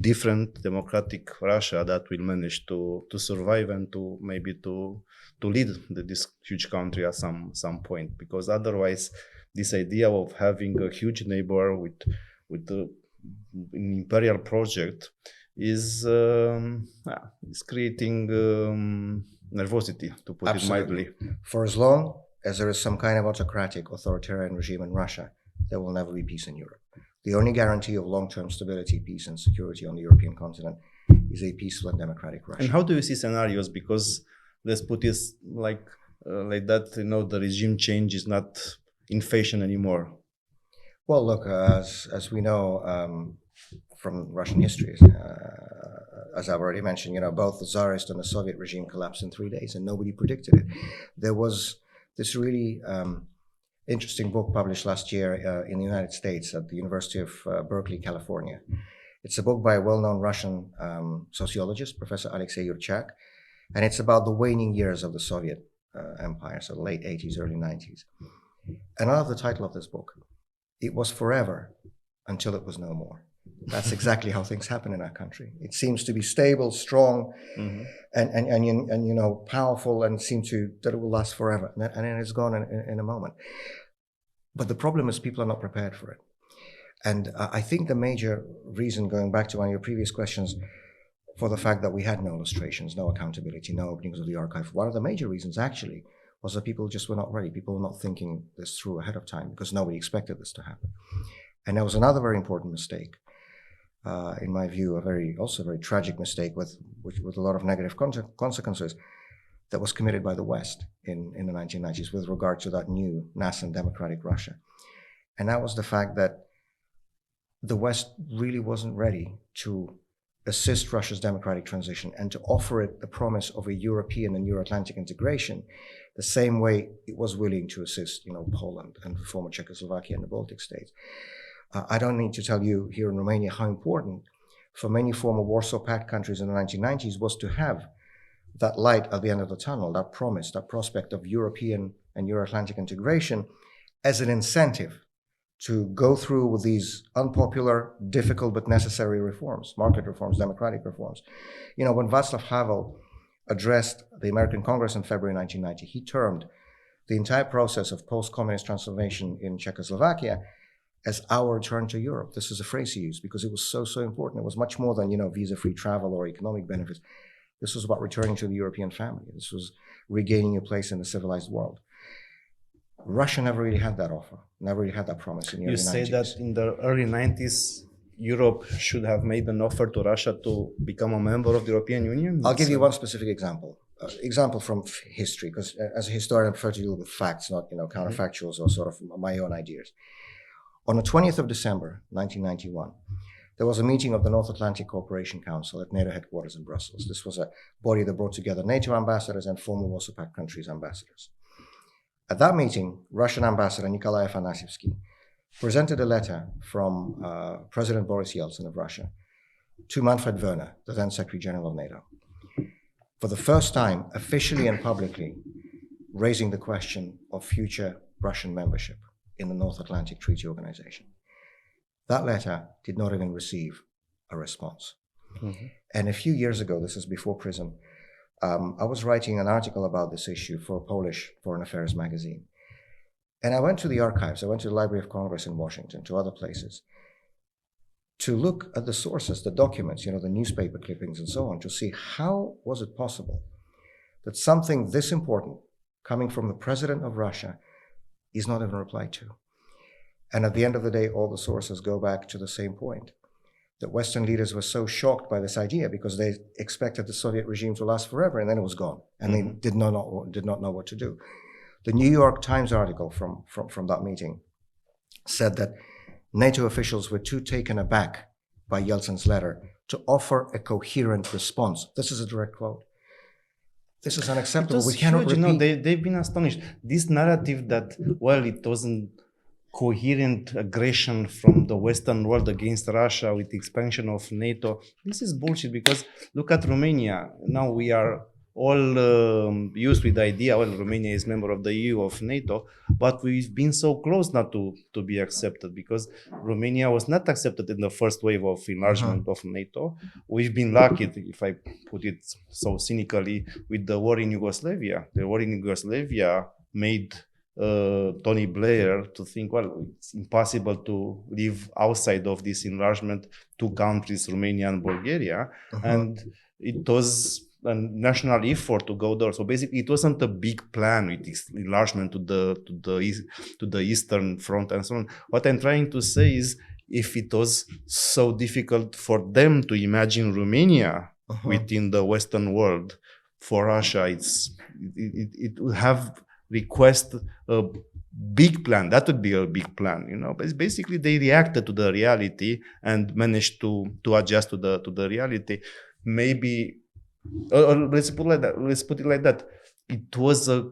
different democratic Russia that will manage to survive and to maybe to lead this huge country at some point, because otherwise this idea of having a huge neighbor with an imperial project is creating nervosity, to put it mildly. For as long as there is some kind of autocratic, authoritarian regime in Russia, there will never be peace in Europe. The only guarantee of long-term stability, peace, and security on the European continent is a peaceful and democratic Russia. And how do you see scenarios? Because let's put it like that. The regime change is not in fashion anymore. Well, look, as we know from Russian history, as I've already mentioned, both the Tsarist and the Soviet regime collapsed in 3 days, and nobody predicted it. There was this really interesting book published last year in the United States at the University of Berkeley, California. It's a book by a well-known Russian sociologist, Professor Alexei Yurchak, and it's about the waning years of the Soviet Empire, so the late 80s, early 90s. And I love the title of this book. It was forever until it was no more. That's exactly how things happen in our country. It seems to be stable, strong, and powerful, and that it will last forever, and then it's gone in a moment. But the problem is people are not prepared for it. And I think the major reason, going back to one of your previous questions, for the fact that we had no illustrations, no accountability, no openings of the archive, one of the major reasons actually was that people just were not ready. People were not thinking this through ahead of time because nobody expected this to happen. And there was another very important mistake, in my view, also a very tragic mistake with a lot of negative consequences, that was committed by the West in the 1990s with regard to that new nascent democratic Russia. And that was the fact that the West really wasn't ready to assist Russia's democratic transition and to offer it the promise of a European and Euro-Atlantic integration the same way it was willing to assist, Poland and former Czechoslovakia and the Baltic states. I don't need to tell you here in Romania how important for many former Warsaw Pact countries in the 1990s was to have that light at the end of the tunnel, that promise, that prospect of European and Euro-Atlantic integration as an incentive to go through with these unpopular, difficult but necessary reforms, market reforms, democratic reforms. When Václav Havel addressed the American Congress in February 1990, he termed the entire process of post-communist transformation in Czechoslovakia as our return to Europe. This is a phrase he used because it was so important. It was much more than, visa-free travel or economic benefits. This was about returning to the European family. This was regaining a place in the civilized world. Russia never really had that offer, never really had that promise in the early 90s. You say that in the early 90s, Europe should have made an offer to Russia to become a member of the European Union? I'll give you one specific example. Example from history, because as a historian, I prefer to deal with facts, not counterfactuals or sort of my own ideas. On the 20th of December, 1991, there was a meeting of the North Atlantic Cooperation Council at NATO headquarters in Brussels. This was a body that brought together NATO ambassadors and former Warsaw Pact countries' ambassadors. At that meeting, Russian ambassador Nikolai Afanasyevsky presented a letter from President Boris Yeltsin of Russia to Manfred Wörner, the then Secretary General of NATO, for the first time officially and publicly raising the question of future Russian membership in the North Atlantic Treaty Organization. That letter did not even receive a response. Mm-hmm. And a few years ago, this is before PRISM, I was writing an article about this issue for a Polish Foreign Affairs magazine. And I went to the archives, I went to the Library of Congress in Washington, to other places, to look at the sources, the documents, the newspaper clippings and so on, to see how was it possible that something this important coming from the president of Russia is not even replied to. And at the end of the day, all the sources go back to the same point, that Western leaders were so shocked by this idea because they expected the Soviet regime to last forever, and then it was gone, and they did not know what to do. The New York Times article from that meeting said that NATO officials were too taken aback by Yeltsin's letter to offer a coherent response. This is a direct quote. This is unacceptable. We cannot repeat. They've been astonished. This narrative that, well, it wasn't coherent aggression from the Western world against Russia with the expansion of NATO. This is bullshit, because look at Romania. Now we are all used with the idea, well, Romania is member of the EU, of NATO, but we've been so close not to be accepted, because Romania was not accepted in the first wave of enlargement of NATO. We've been lucky, if I put it so cynically, with the war in Yugoslavia. The war in Yugoslavia made Tony Blair to think, well, it's impossible to live outside of this enlargement, two countries, Romania and Bulgaria, and it was a national effort to go there. So basically, it wasn't a big plan with this enlargement to the Eastern Front and so on. What I'm trying to say is, if it was so difficult for them to imagine Romania within the Western world, for Russia, it would have request a big plan. That would be a big plan, you know. But basically, they reacted to the reality and managed to adjust to the reality. Maybe, let's put it like that. It was a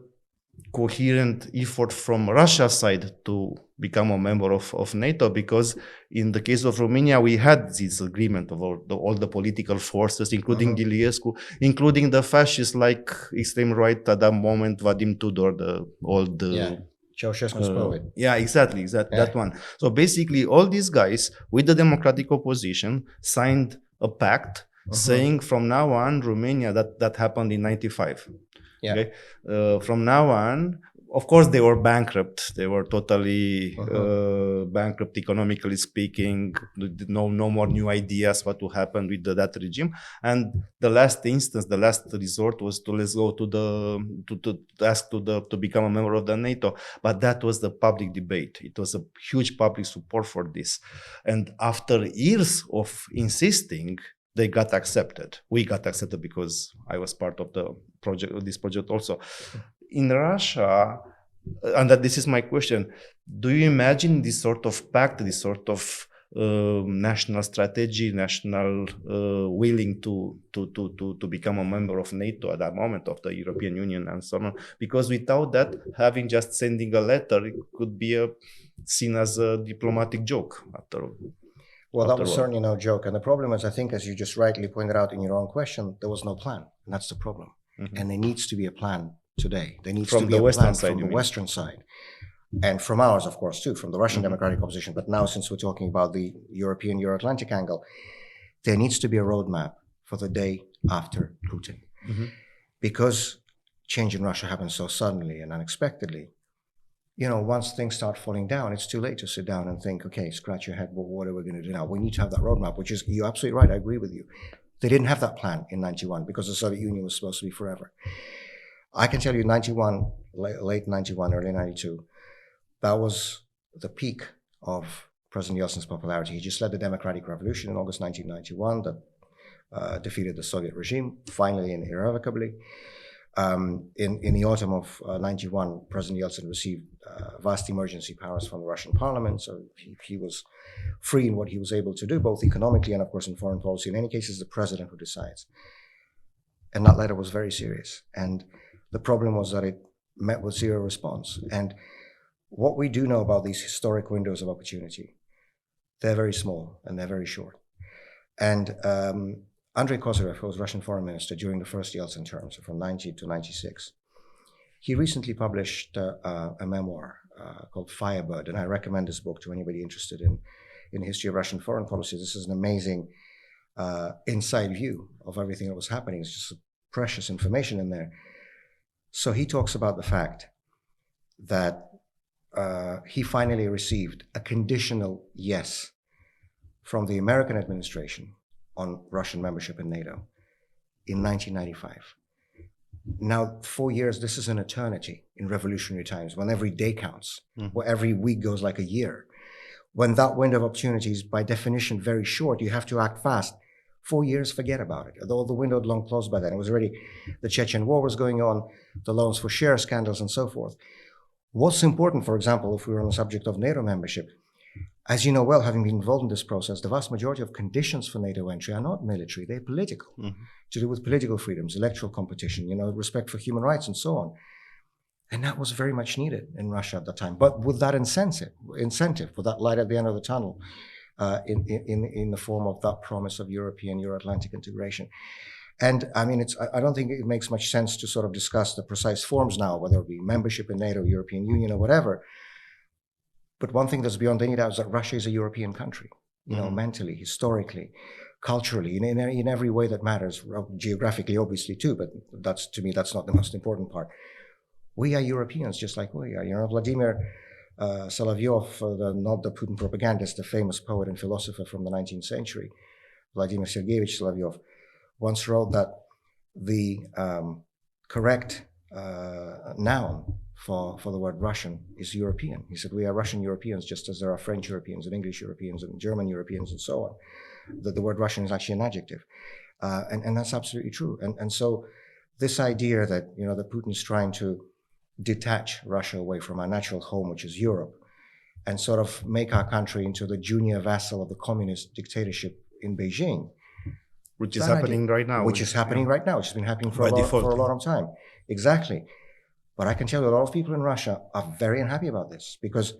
coherent effort from Russia's side to become a member of NATO, because in the case of Romania, we had this agreement of all the political forces, including Iliescu, including the fascists like extreme right at that moment, Vadim Tudor, the old... Ceausescu's poet. Yeah, exactly, that one. So basically, all these guys with the democratic opposition signed a pact saying from now on, Romania, that happened in 95. Yeah. Okay? From now on, of course, they were bankrupt. They were totally bankrupt, economically speaking. No more new ideas what to happen with that regime. And the last instance, the last resort was to let's go to ask to become a member of the NATO. But that was the public debate. It was a huge public support for this. And after years of insisting, they got accepted. We got accepted because I was part of the project, of this project also. In Russia, and that this is my question, do you imagine this sort of pact, this sort of national strategy, national willing to become a member of NATO at that moment, of the European Union and so on? Because without that, having just sending a letter, it could be seen as a diplomatic joke after all. Well, that was certainly no joke. And the problem is, I think, as you just rightly pointed out in your own question, there was no plan. And that's the problem. And there needs to be a plan today. There needs to be a plan from the Western side. And from ours, of course, too, from the Russian democratic opposition. But now, since we're talking about the European, Euro-Atlantic angle, there needs to be a roadmap for the day after Putin. Because change in Russia happens so suddenly and unexpectedly, you know, once things start falling down, it's too late to sit down and think, okay, scratch your head, well, what are we going to do now? We need to have that roadmap, which is, you're absolutely right, I agree with you. They didn't have that plan in 91 because the Soviet Union was supposed to be forever. I can tell you 91, late 91, early 92, that was the peak of President Yeltsin's popularity. He just led the democratic revolution in August 1991 that defeated the Soviet regime, finally and irrevocably. In the autumn of 91, President Yeltsin received vast emergency powers from the Russian parliament, so he was free in what he was able to do, both economically and, of course, in foreign policy. In any case, it's the president who decides. And that letter was very serious. And the problem was that it met with zero response. And what we do know about these historic windows of opportunity, they're very small and they're very short. And Andrei Kozyrev, who was Russian foreign minister during the first Yeltsin term, so from 90 to 96, he recently published a memoir called Firebird, and I recommend this book to anybody interested in the history of Russian foreign policy. This is an amazing inside view of everything that was happening. It's just precious information in there. So he talks about the fact that he finally received a conditional yes from the American administration on Russian membership in NATO in 1995. Now, 4 years, this is an eternity in revolutionary times, when every day counts, where every week goes like a year. When that window of opportunity is, by definition, very short, you have to act fast. 4 years, forget about it. Although the window had long closed by then. It was already, the Chechen war was going on, the loans for share scandals and so forth. What's important, for example, if we were on the subject of NATO membership, as you know well, having been involved in this process, the vast majority of conditions for NATO entry are not military, they're political, to do with political freedoms, electoral competition, respect for human rights and so on. And that was very much needed in Russia at the time. But with that incentive, with that light at the end of the tunnel, in the form of that promise of European, Euro-Atlantic integration. And I mean, I don't think it makes much sense to sort of discuss the precise forms now, whether it be membership in NATO, European Union, or whatever. But one thing that's beyond any doubt is that Russia is a European country, mentally, historically, culturally, in every way that matters, geographically, obviously, too. But to me, that's not the most important part. We are Europeans, just like we are. Vladimir Solovyov, not the Putin propagandist, the famous poet and philosopher from the 19th century, Vladimir Sergeyevich Solovyov, once wrote that the correct noun for the word Russian is European. He said, we are Russian Europeans, just as there are French Europeans and English Europeans and German Europeans and so on. That the word Russian is actually an adjective. And that's absolutely true. And so this idea that, that Putin is trying to detach Russia away from our natural home, which is Europe, and sort of make our country into the junior vassal of the communist dictatorship in Beijing. Which is happening right now. Which is happening right now. Which has been happening for a lot of time. Exactly. But I can tell you a lot of people in Russia are very unhappy about this because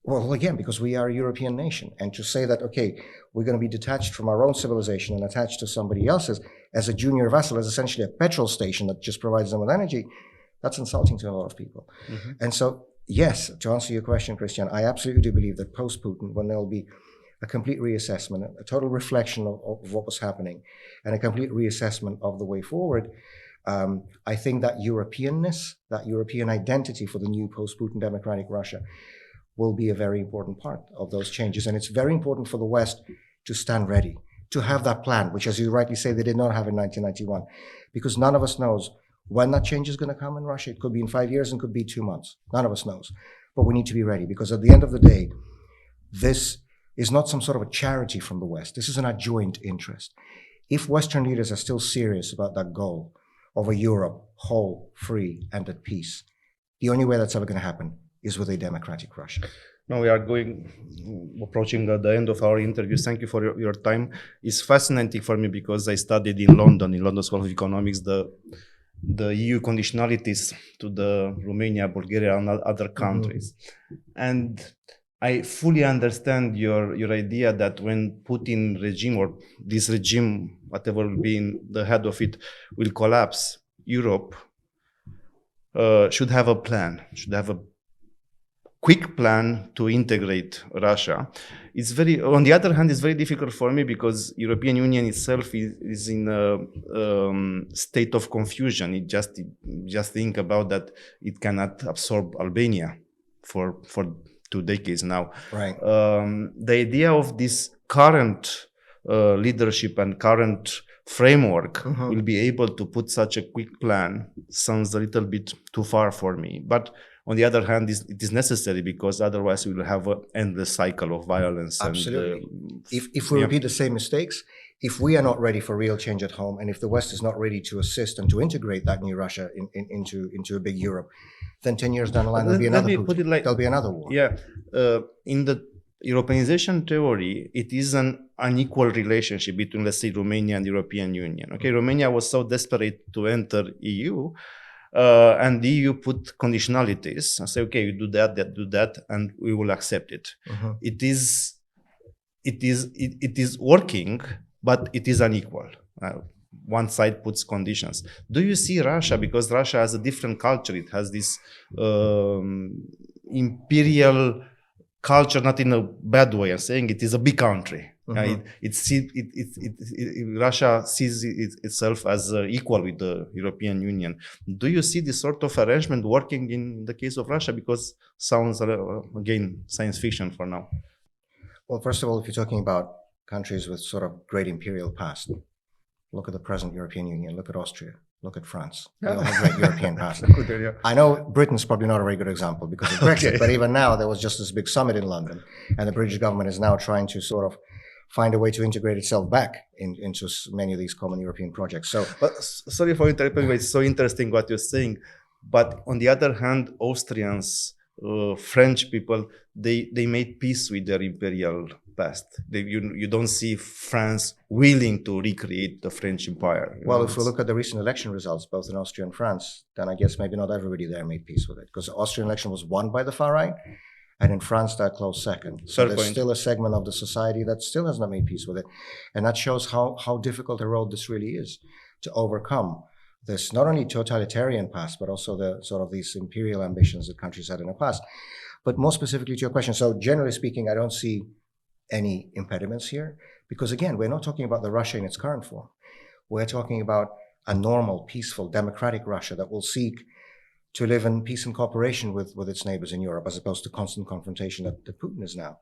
we are a European nation. And to say that, okay, we're going to be detached from our own civilization and attached to somebody else's as a junior vassal, as essentially a petrol station that just provides them with energy, that's insulting to a lot of people. And so, yes, to answer your question, Christian, I absolutely do believe that post-Putin, when there will be a complete reassessment, a total reflection of what was happening, and a complete reassessment of the way forward, I think that Europeanness, that European identity for the new post-Putin democratic Russia will be a very important part of those changes. And it's very important for the West to stand ready, to have that plan, which, as you rightly say, they did not have in 1991, because none of us knows when that change is going to come in Russia. It could be in 5 years and could be 2 months. None of us knows. But we need to be ready, because at the end of the day, this is not some sort of a charity from the West. This is in our joint interest. If Western leaders are still serious about that goal of a Europe whole, free, and at peace, the only way that's ever going to happen is with a democratic Russia. Now we are approaching the end of our interview. Thank you for your time. It's fascinating for me because I studied in London School of Economics, the EU conditionalities to the Romania, Bulgaria, and other countries. And I fully understand your idea that when Putin regime or this regime, whatever will be in the head of it, will collapse, Europe should have a plan, should have a quick plan to integrate Russia. On the other hand, it's very difficult for me because European Union itself is in a state of confusion. It just think about that it cannot absorb Albania for 2 decades now. Right. The idea of this current leadership and current framework will be able to put such a quick plan sounds a little bit too far for me. But on the other hand, it is necessary because otherwise we will have an endless cycle of violence. Absolutely. If we repeat the same mistakes, if we are not ready for real change at home, and if the West is not ready to assist and to integrate that new Russia into a big Europe, then 10 years down the line, there'll be another Putin. There'll be another war. Yeah. In the Europeanization theory, it is an unequal relationship between, let's say, Romania and the European Union. Okay, Romania was so desperate to enter EU, and the EU put conditionalities and say, okay, you do that, and we will accept it. It is working, but it is unequal. One side puts conditions. Do you see Russia, because Russia has a different culture, it has this imperial culture, not in a bad way, I'm saying it is a big country. Russia sees itself as equal with the European Union. Do you see this sort of arrangement working in the case of Russia? Because sounds, again, science fiction for now. Well, first of all, if you're talking about countries with sort of great imperial past, look at the present European Union, look at Austria, look at France. They all have great European past. I know Britain's probably not a very good example because of Brexit, but even now there was just this big summit in London, and the British government is now trying to sort of find a way to integrate itself back into many of these common European projects. So, but sorry for interrupting, but it's so interesting what you're saying. But on the other hand, Austrians, French people, they made peace with their imperial past. You don't see France willing to recreate the French Empire. Well, if we look at the recent election results, both in Austria and France, then I guess maybe not everybody there made peace with it, because the Austrian election was won by the far right, and in France they're close second. So there's still a segment of the society that still has not made peace with it, and that shows how difficult a road this really is to overcome. This not only totalitarian past, but also the sort of these imperial ambitions that countries had in the past. But more specifically to your question, so generally speaking, I don't see any impediments here, because again, we're not talking about the Russia in its current form. We're talking about a normal, peaceful, democratic Russia that will seek to live in peace and cooperation with its neighbors in Europe, as opposed to constant confrontation that Putin is now.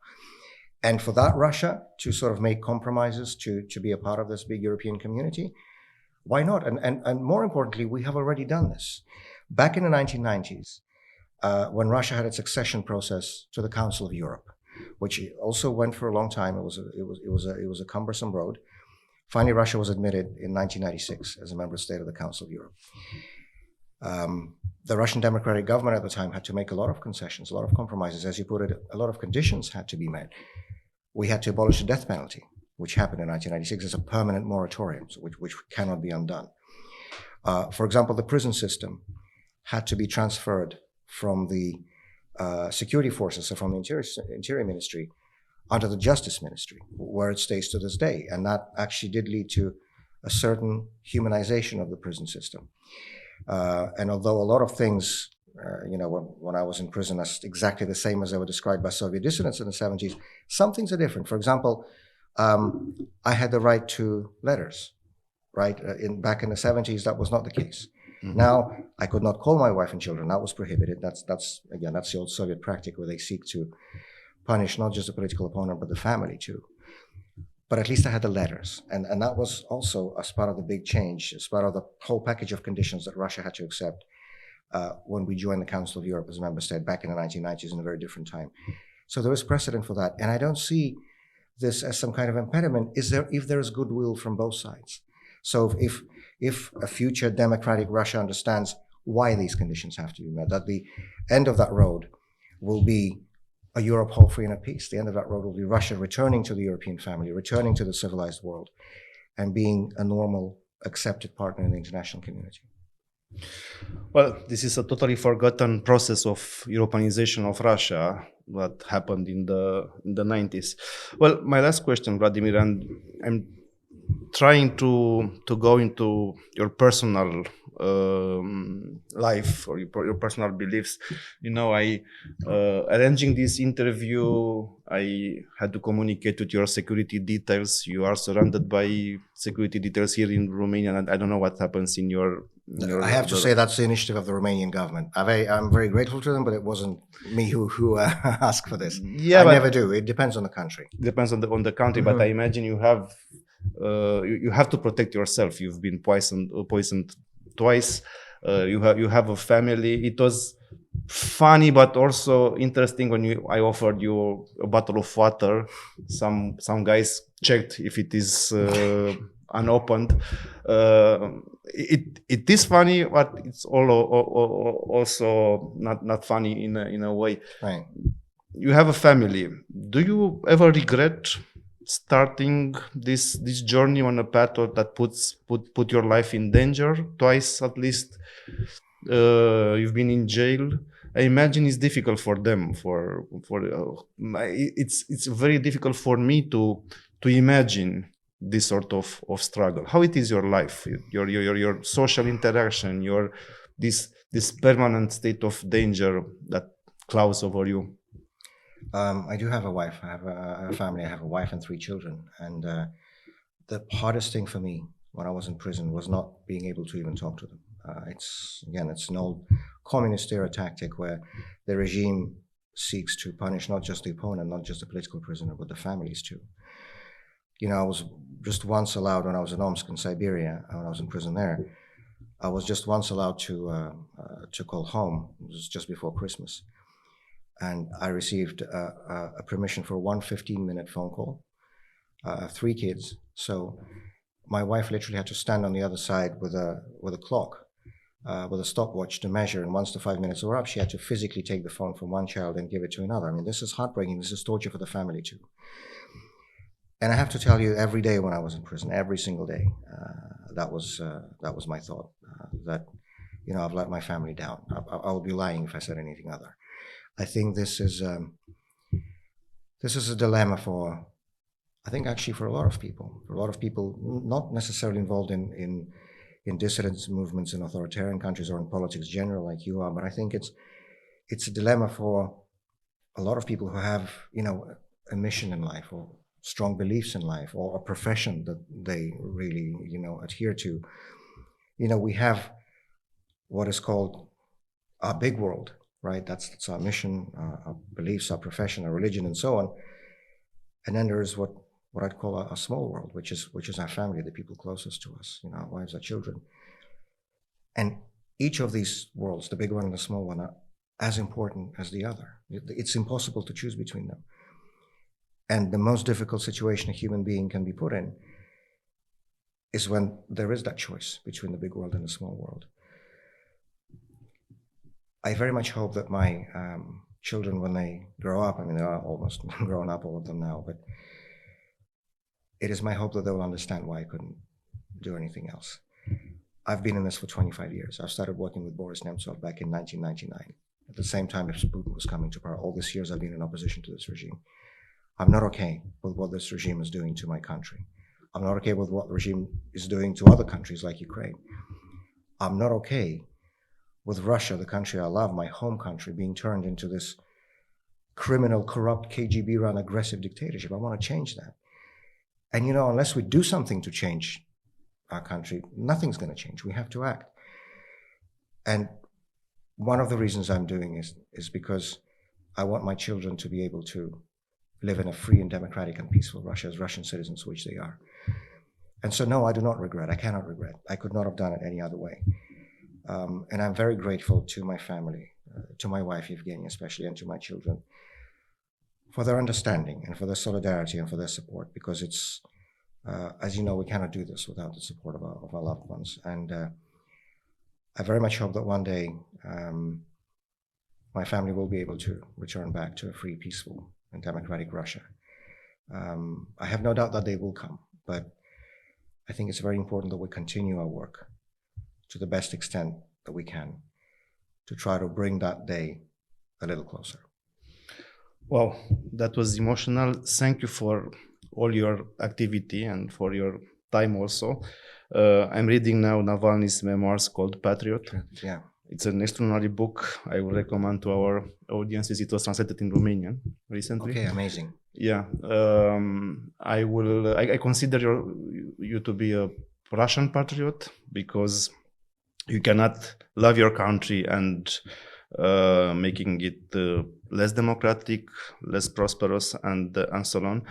And for that Russia to sort of make compromises to be a part of this big European community, why not? And more importantly, we have already done this. Back in the 1990s, when Russia had its accession process to the Council of Europe, which also went for a long time. It was a cumbersome road. Finally, Russia was admitted in 1996 as a member state of the Council of Europe. The Russian democratic government at the time had to make a lot of concessions, a lot of compromises. As you put it, a lot of conditions had to be met. We had to abolish the death penalty, which happened in 1996 as a permanent moratorium, which cannot be undone. For example, the prison system had to be transferred from the security forces, so from the Interior Ministry, onto the Justice Ministry, where it stays to this day. And that actually did lead to a certain humanization of the prison system. And although a lot of things, when I was in prison, are exactly the same as they were described by Soviet dissidents in the 70s, some things are different. For example, I had the right to letters, right? Back in the 70s, that was not the case. Mm-hmm. Now, I could not call my wife and children. That was prohibited. That's the old Soviet practice where they seek to punish not just the political opponent, but the family too. But at least I had the letters. And that was also as part of the big change, as part of the whole package of conditions that Russia had to accept when we joined the Council of Europe as a member state back in the 1990s in a very different time. So there is precedent for that. And I don't see this as some kind of impediment if there is goodwill from both sides. So if a future democratic Russia understands why these conditions have to be met, that the end of that road will be a Europe whole, free, and at peace. The end of that road will be Russia returning to the European family, returning to the civilized world, and being a normal, accepted partner in the international community. Well, this is a totally forgotten process of Europeanization of Russia that happened in the 90s. Well, my last question, Vladimir, and I'm trying to go into your personal life or your personal beliefs. Arranging this interview, I had to communicate with your security details. You are surrounded by security details here in Romania, and I don't know what happens in your I have to say that's the initiative of the Romanian government. I'm very grateful to them, but it wasn't me who asked for this. Yeah, I never do. It depends on the country. Depends on the country, mm-hmm. But I imagine you have to protect yourself. You've been poisoned twice. You have a family. It was funny, but also interesting when I offered you a bottle of water. Some guys checked if it is unopened. It is funny, but it's also not funny in a way. Right. You have a family. Do you ever regret starting this journey on a path that put your life in danger twice at least? You've been in jail. I imagine it's difficult for them. It's very difficult for me to imagine this sort of struggle. How it is your life, your social interaction, this permanent state of danger that clouds over you? I do have a wife. I have a family. I have a wife and 3 children. And the hardest thing for me when I was in prison was not being able to even talk to them. It's an old communist era tactic where the regime seeks to punish not just the opponent, not just the political prisoner, but the families too. I was just once allowed when I was in Omsk in Siberia, when I was in prison there, I was just once allowed to call home. It was just before Christmas. And I received a permission for one 15-minute phone call. I have 3 kids, so my wife literally had to stand on the other side with a clock, with a stopwatch to measure, and once the 5 minutes were up, she had to physically take the phone from one child and give it to another. I mean, this is heartbreaking. This is torture for the family too. And I have to tell you, every day when I was in prison, every single day, that was my thought, that, you know, I've let my family down. I would be lying if I said anything other. I think this is a dilemma for, I think actually for a lot of people, not necessarily involved in dissident movements in authoritarian countries or in politics general like you are, but I think it's a dilemma for a lot of people who have, you know, a mission in life or strong beliefs in life or a profession that they really, you know, adhere to. You know, we have what is called our big world, right? That's our mission, our beliefs, our profession, our religion, and so on. And then there is what I'd call a small world, which is our family, the people closest to us, you know, our wives, our children. And each of these worlds, the big one and the small one, are as important as the other. It's impossible to choose between them. And the most difficult situation a human being can be put in is when there is that choice between the big world and the small world. I very much hope that my children, when they grow up, I mean, they are almost grown up, all of them now, but it is my hope that they will understand why I couldn't do anything else. I've been in this for 25 years. I started working with Boris Nemtsov back in 1999. At the same time as Putin was coming to power, all these years I've been in opposition to this regime. I'm not okay with what this regime is doing to my country. I'm not okay with what the regime is doing to other countries like Ukraine. I'm not okay with Russia, the country I love, my home country, being turned into this criminal, corrupt, KGB-run aggressive dictatorship. I want to change that. And, you know, unless we do something to change our country, nothing's going to change. We have to act. And one of the reasons I'm doing is because I want my children to be able to live in a free and democratic and peaceful Russia as Russian citizens, which they are. And so, no, I do not regret. I cannot regret. I could not have done it any other way. And I'm very grateful to my family, to my wife, Evgenia especially, and to my children for their understanding and for their solidarity and for their support, because it's, as you know, we cannot do this without the support of our loved ones. And I very much hope that one day my family will be able to return back to a free, peaceful, and democratic Russia. I have no doubt that they will come, but I think it's very important that we continue our work to the best extent that we can to try to bring that day a little closer. Wow, that was emotional. Thank you for all your activity and for your time also. I'm reading now Navalny's memoirs called Patriot. Yeah. It's an extraordinary book. I will recommend to our audiences. It was translated in Romanian recently. Okay, amazing. Yeah, I consider you to be a Russian patriot, because you cannot love your country and making it less democratic, less prosperous, and so on.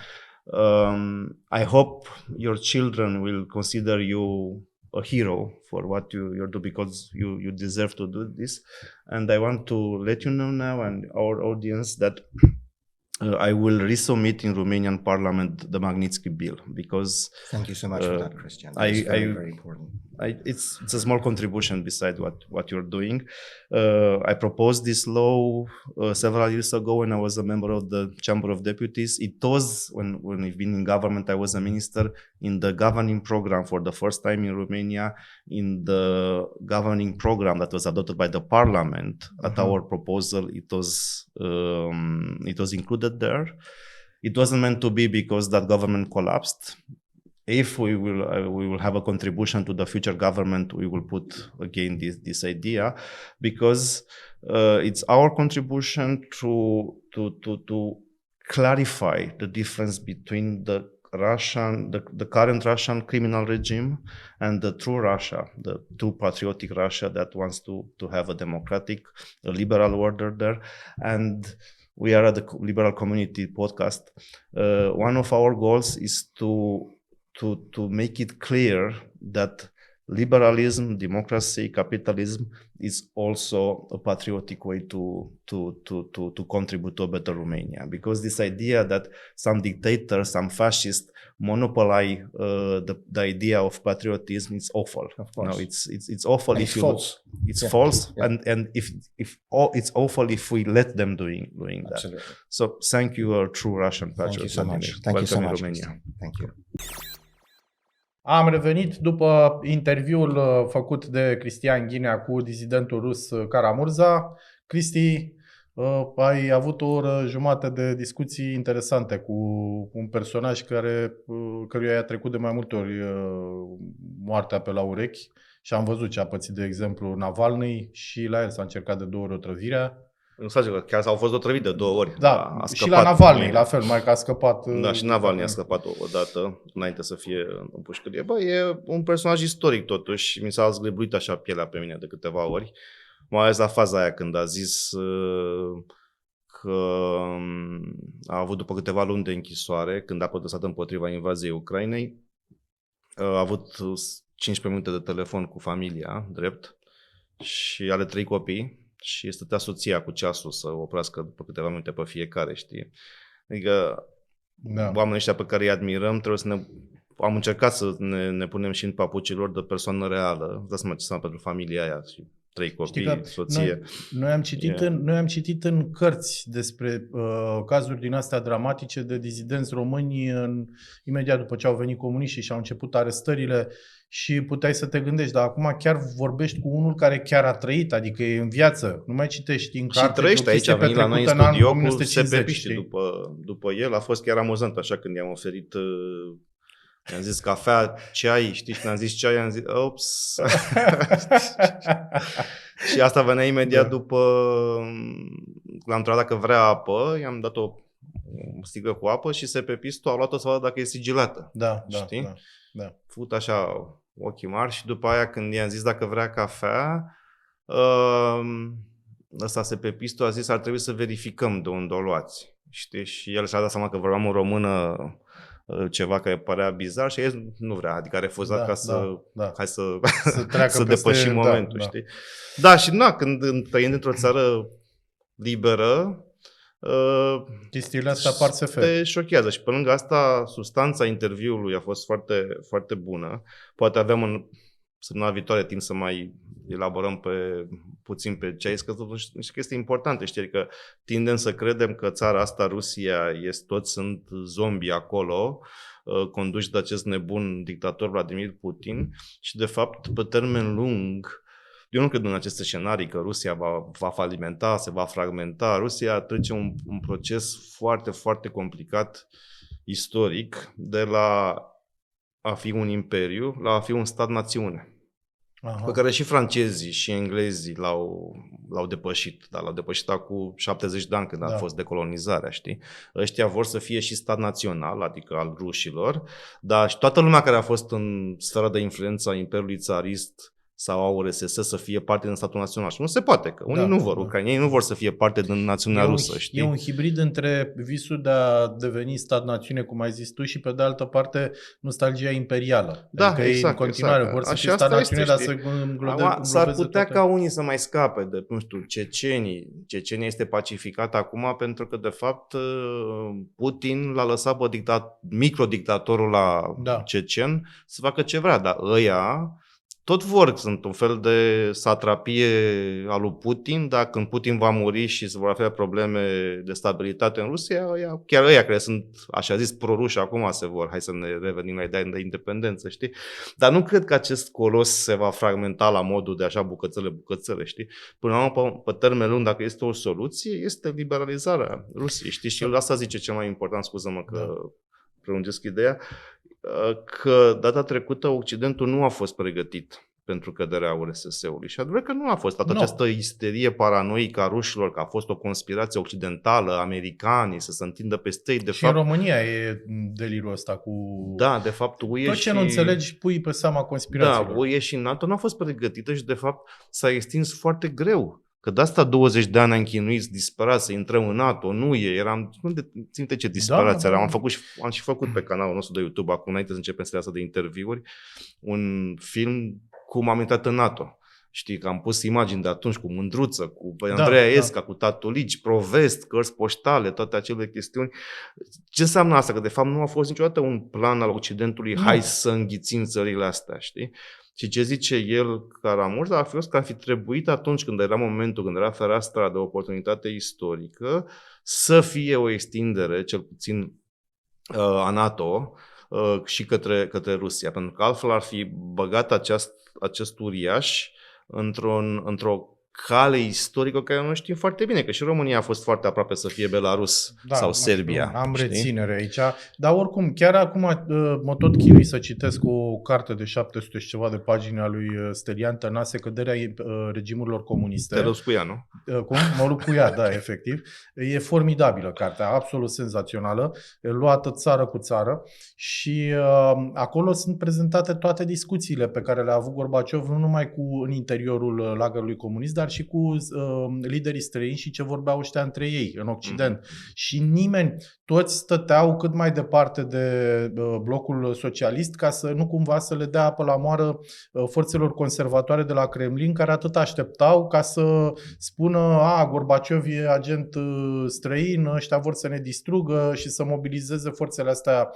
I hope your children will consider you a hero for what you're doing, because you deserve to do this. And I want to let you know now and our audience that I will resubmit in Romanian Parliament the Magnitsky Bill, because thank you so much for that, Cristian. That's very important. It's a small contribution beside what you're doing. I proposed this law several years ago when I was a member of the Chamber of Deputies. It was when we've been in government, I was a minister in the governing program for the first time in Romania, in the governing program that was adopted by the Parliament. At our proposal, it was included there. It wasn't meant to be, because that government collapsed. If we will have a contribution to the future government, we will put again this idea, because it's our contribution to clarify the difference between the current Russian criminal regime and the true Russia, the true patriotic Russia that wants to have a democratic, a liberal order there. And we are at the Liberal Community podcast. One of our goals is to make it clear that liberalism, democracy, capitalism is also a patriotic way to contribute to a better Romania. Because this idea that some dictator, some fascist monopolize the idea of patriotism is awful. Of course. No, it's awful and if it's you false. it's false, and if it's awful if we let them doing that. Absolutely. So thank you, a true Russian patriot. Thank you so much. Thank you so much, Cristian. Thank you. Am revenit după interviul făcut de Cristian Ghinea cu dizidentul rus Kara-Murza. Cristi, ai avut o oră jumate de discuții interesante cu un personaj căruia i-a trecut de mai multe ori moartea pe la urechi și am văzut ce a pățit, de exemplu, Navalny, și la el s-a încercat de 2 ori otrăvirea. Nu s-a că chiar s-au fost otrăvit de 2 ori. Da, și la Navalny, la fel, mai că a scăpat. Da, și Navalny a scăpat o dată, înainte să fie în pușcărie. Bă, e un personaj istoric totuși, mi s-a zgrebuit așa pielea pe mine de câteva ori, mai ales la faza aia când a zis că a avut după câteva luni de închisoare, când a protestat împotriva invaziei Ucrainei, a avut 15 minute de telefon cu familia, drept, și are 3 copii. Și stătea soția cu ceasul să oprească după câteva minute pe fiecare, știi? Adică oamenii ăștia pe care îi admirăm, trebuie să am încercat să ne punem și în papucii lor de persoană reală. Dați seama ce înseamnă pentru familia aia și 3 copii, soție. Noi am citit în cărți despre cazuri din astea dramatice de dizidenți români imediat după ce au venit comuniștii și au început arestările. Și puteai să te gândești, dar acum chiar vorbești cu unul care chiar a trăit, adică e în viață. Nu mai citești în carte. Și trăiește aici, a venit la noi în studio cu SPP-ști după el. A fost chiar amuzant, așa, când i-am oferit, i-am zis cafea, ceai, știi, și mi-am zis ceai, i-am zis, ops. Și asta venea imediat după, l-am întrebat dacă vrea apă, i-am dat o sticlă cu apă și SPP-istul a luat-o să vadă dacă e sigilată. Da, știi? Da. Fut așa ochii mari și după aia când i-am zis dacă vrea cafea, ăsta SPP-istul a zis ar trebui să verificăm de unde o luați. Știi? Și el și-a dat seama că vorbeam în română ceva care părea bizar și el nu vrea, adică a refuzat hai să depășim momentul, știi? Da, și când trăind într-o țară liberă, chestiile astea par să te șochează și pe lângă asta substanța interviului a fost foarte, foarte bună. Poate avem săptămâna viitoare timp să mai elaborăm puțin pe ce ai zis, că niște chestii importante, știi, că tindem să credem că țara asta, Rusia, toți sunt zombi acolo, conduși de acest nebun dictator Vladimir Putin și de fapt pe termen lung, eu nu cred în aceste scenarii că Rusia va falimenta, se va fragmenta. Rusia trece un proces foarte, foarte complicat istoric de la a fi un imperiu la a fi un stat-națiune. Aha. Pe care și francezii și englezii l-au depășit, dar l-au depășit acum 70 de ani când a fost decolonizarea, știi? Ăștia vor să fie și stat național, adică al rușilor, dar și toată lumea care a fost în sfera de influență a Imperiului Țarist sau a URSS să fie parte din statul național. Și nu se poate, că unii nu vor, ucrainenii nu vor să fie parte din națiunea rusă, știi? E un hibrid între visul de a deveni stat-națiune, cum ai zis tu, și pe de altă parte nostalgia imperială. Da, adică exact, ei în continuare vor să fie stat-națiune, dar să înglobeze. S-ar putea ca unii să mai scape de, nu știu, cecenii. Cecenia este pacificată acum pentru că, de fapt, Putin l-a lăsat pe microdictatorul la cecen să facă ce vrea, dar ăia tot sunt un fel de satrapie a lui Putin, dar când Putin va muri și se vor avea probleme de stabilitate în Rusia, chiar ăia care sunt, așa zis, proruși acum hai să ne revenim la ideea de independență, știi? Dar nu cred că acest colos se va fragmenta la modul de așa bucățele, știi? Până la urmă, pe termen lung, dacă este o soluție, este liberalizarea Rusiei, știi? Și asta zice cel mai important, scuză-mă că prelungesc ideea, că data trecută Occidentul nu a fost pregătit pentru căderea URSS-ului. Și adevărat că nu a fost această isterie paranoică a rușilor, că a fost o conspirație occidentală, americanii să se întindă peste ei. De fapt, în România e delirul ăsta cu... Da, de fapt, UE tot ce nu înțelegi pui pe seama conspirațiilor. Da, UE și NATO nu a fost pregătită și de fapt s-a extins foarte greu. Că de asta 20 de ani am chinuit disperat să intrăm în NATO, nu ținte ce disperație era. Am și făcut pe canalul nostru de YouTube, acum înainte să începem seria asta de interviuri, un film cum am intrat în NATO. Știi, că am pus imagini de atunci cu Mândruță, cu Andreea Esca, cu Tatulici, Provest, cărți poștale, toate acele chestiuni. Ce înseamnă asta? Că de fapt nu a fost niciodată un plan al Occidentului, hai să înghițim țările astea, știi? Și ce zice el, Kara-Murza, a fost că ar fi trebuit atunci când era momentul, când era fereastra de oportunitate istorică, să fie o extindere, cel puțin a NATO, și către Rusia. Pentru că altfel ar fi băgat acest uriaș într-o cale istorică care nu știm foarte bine, că și România a fost foarte aproape să fie Belarus sau Serbia. Am reținere aici, dar oricum, chiar acum mă tot chinui să citesc o carte de 700 și ceva de pagini a lui Stelian Tănase, Căderea regimurilor comuniste. Te rup cu ea, nu? Cum? Mă rup cu ea, da, efectiv. E formidabilă cartea, absolut senzațională, luată țară cu țară și acolo sunt prezentate toate discuțiile pe care le-a avut Gorbaciov, nu numai în interiorul lagărului comunist, dar și cu liderii străini și ce vorbeau ăștia între ei în Occident. Și nimeni, toți stăteau cât mai departe de blocul socialist ca să nu cumva să le dea apă la moară forțelor conservatoare de la Kremlin, care atât așteptau ca să spună Gorbaciov e agent străin, ăștia vor să ne distrugă și să mobilizeze forțele astea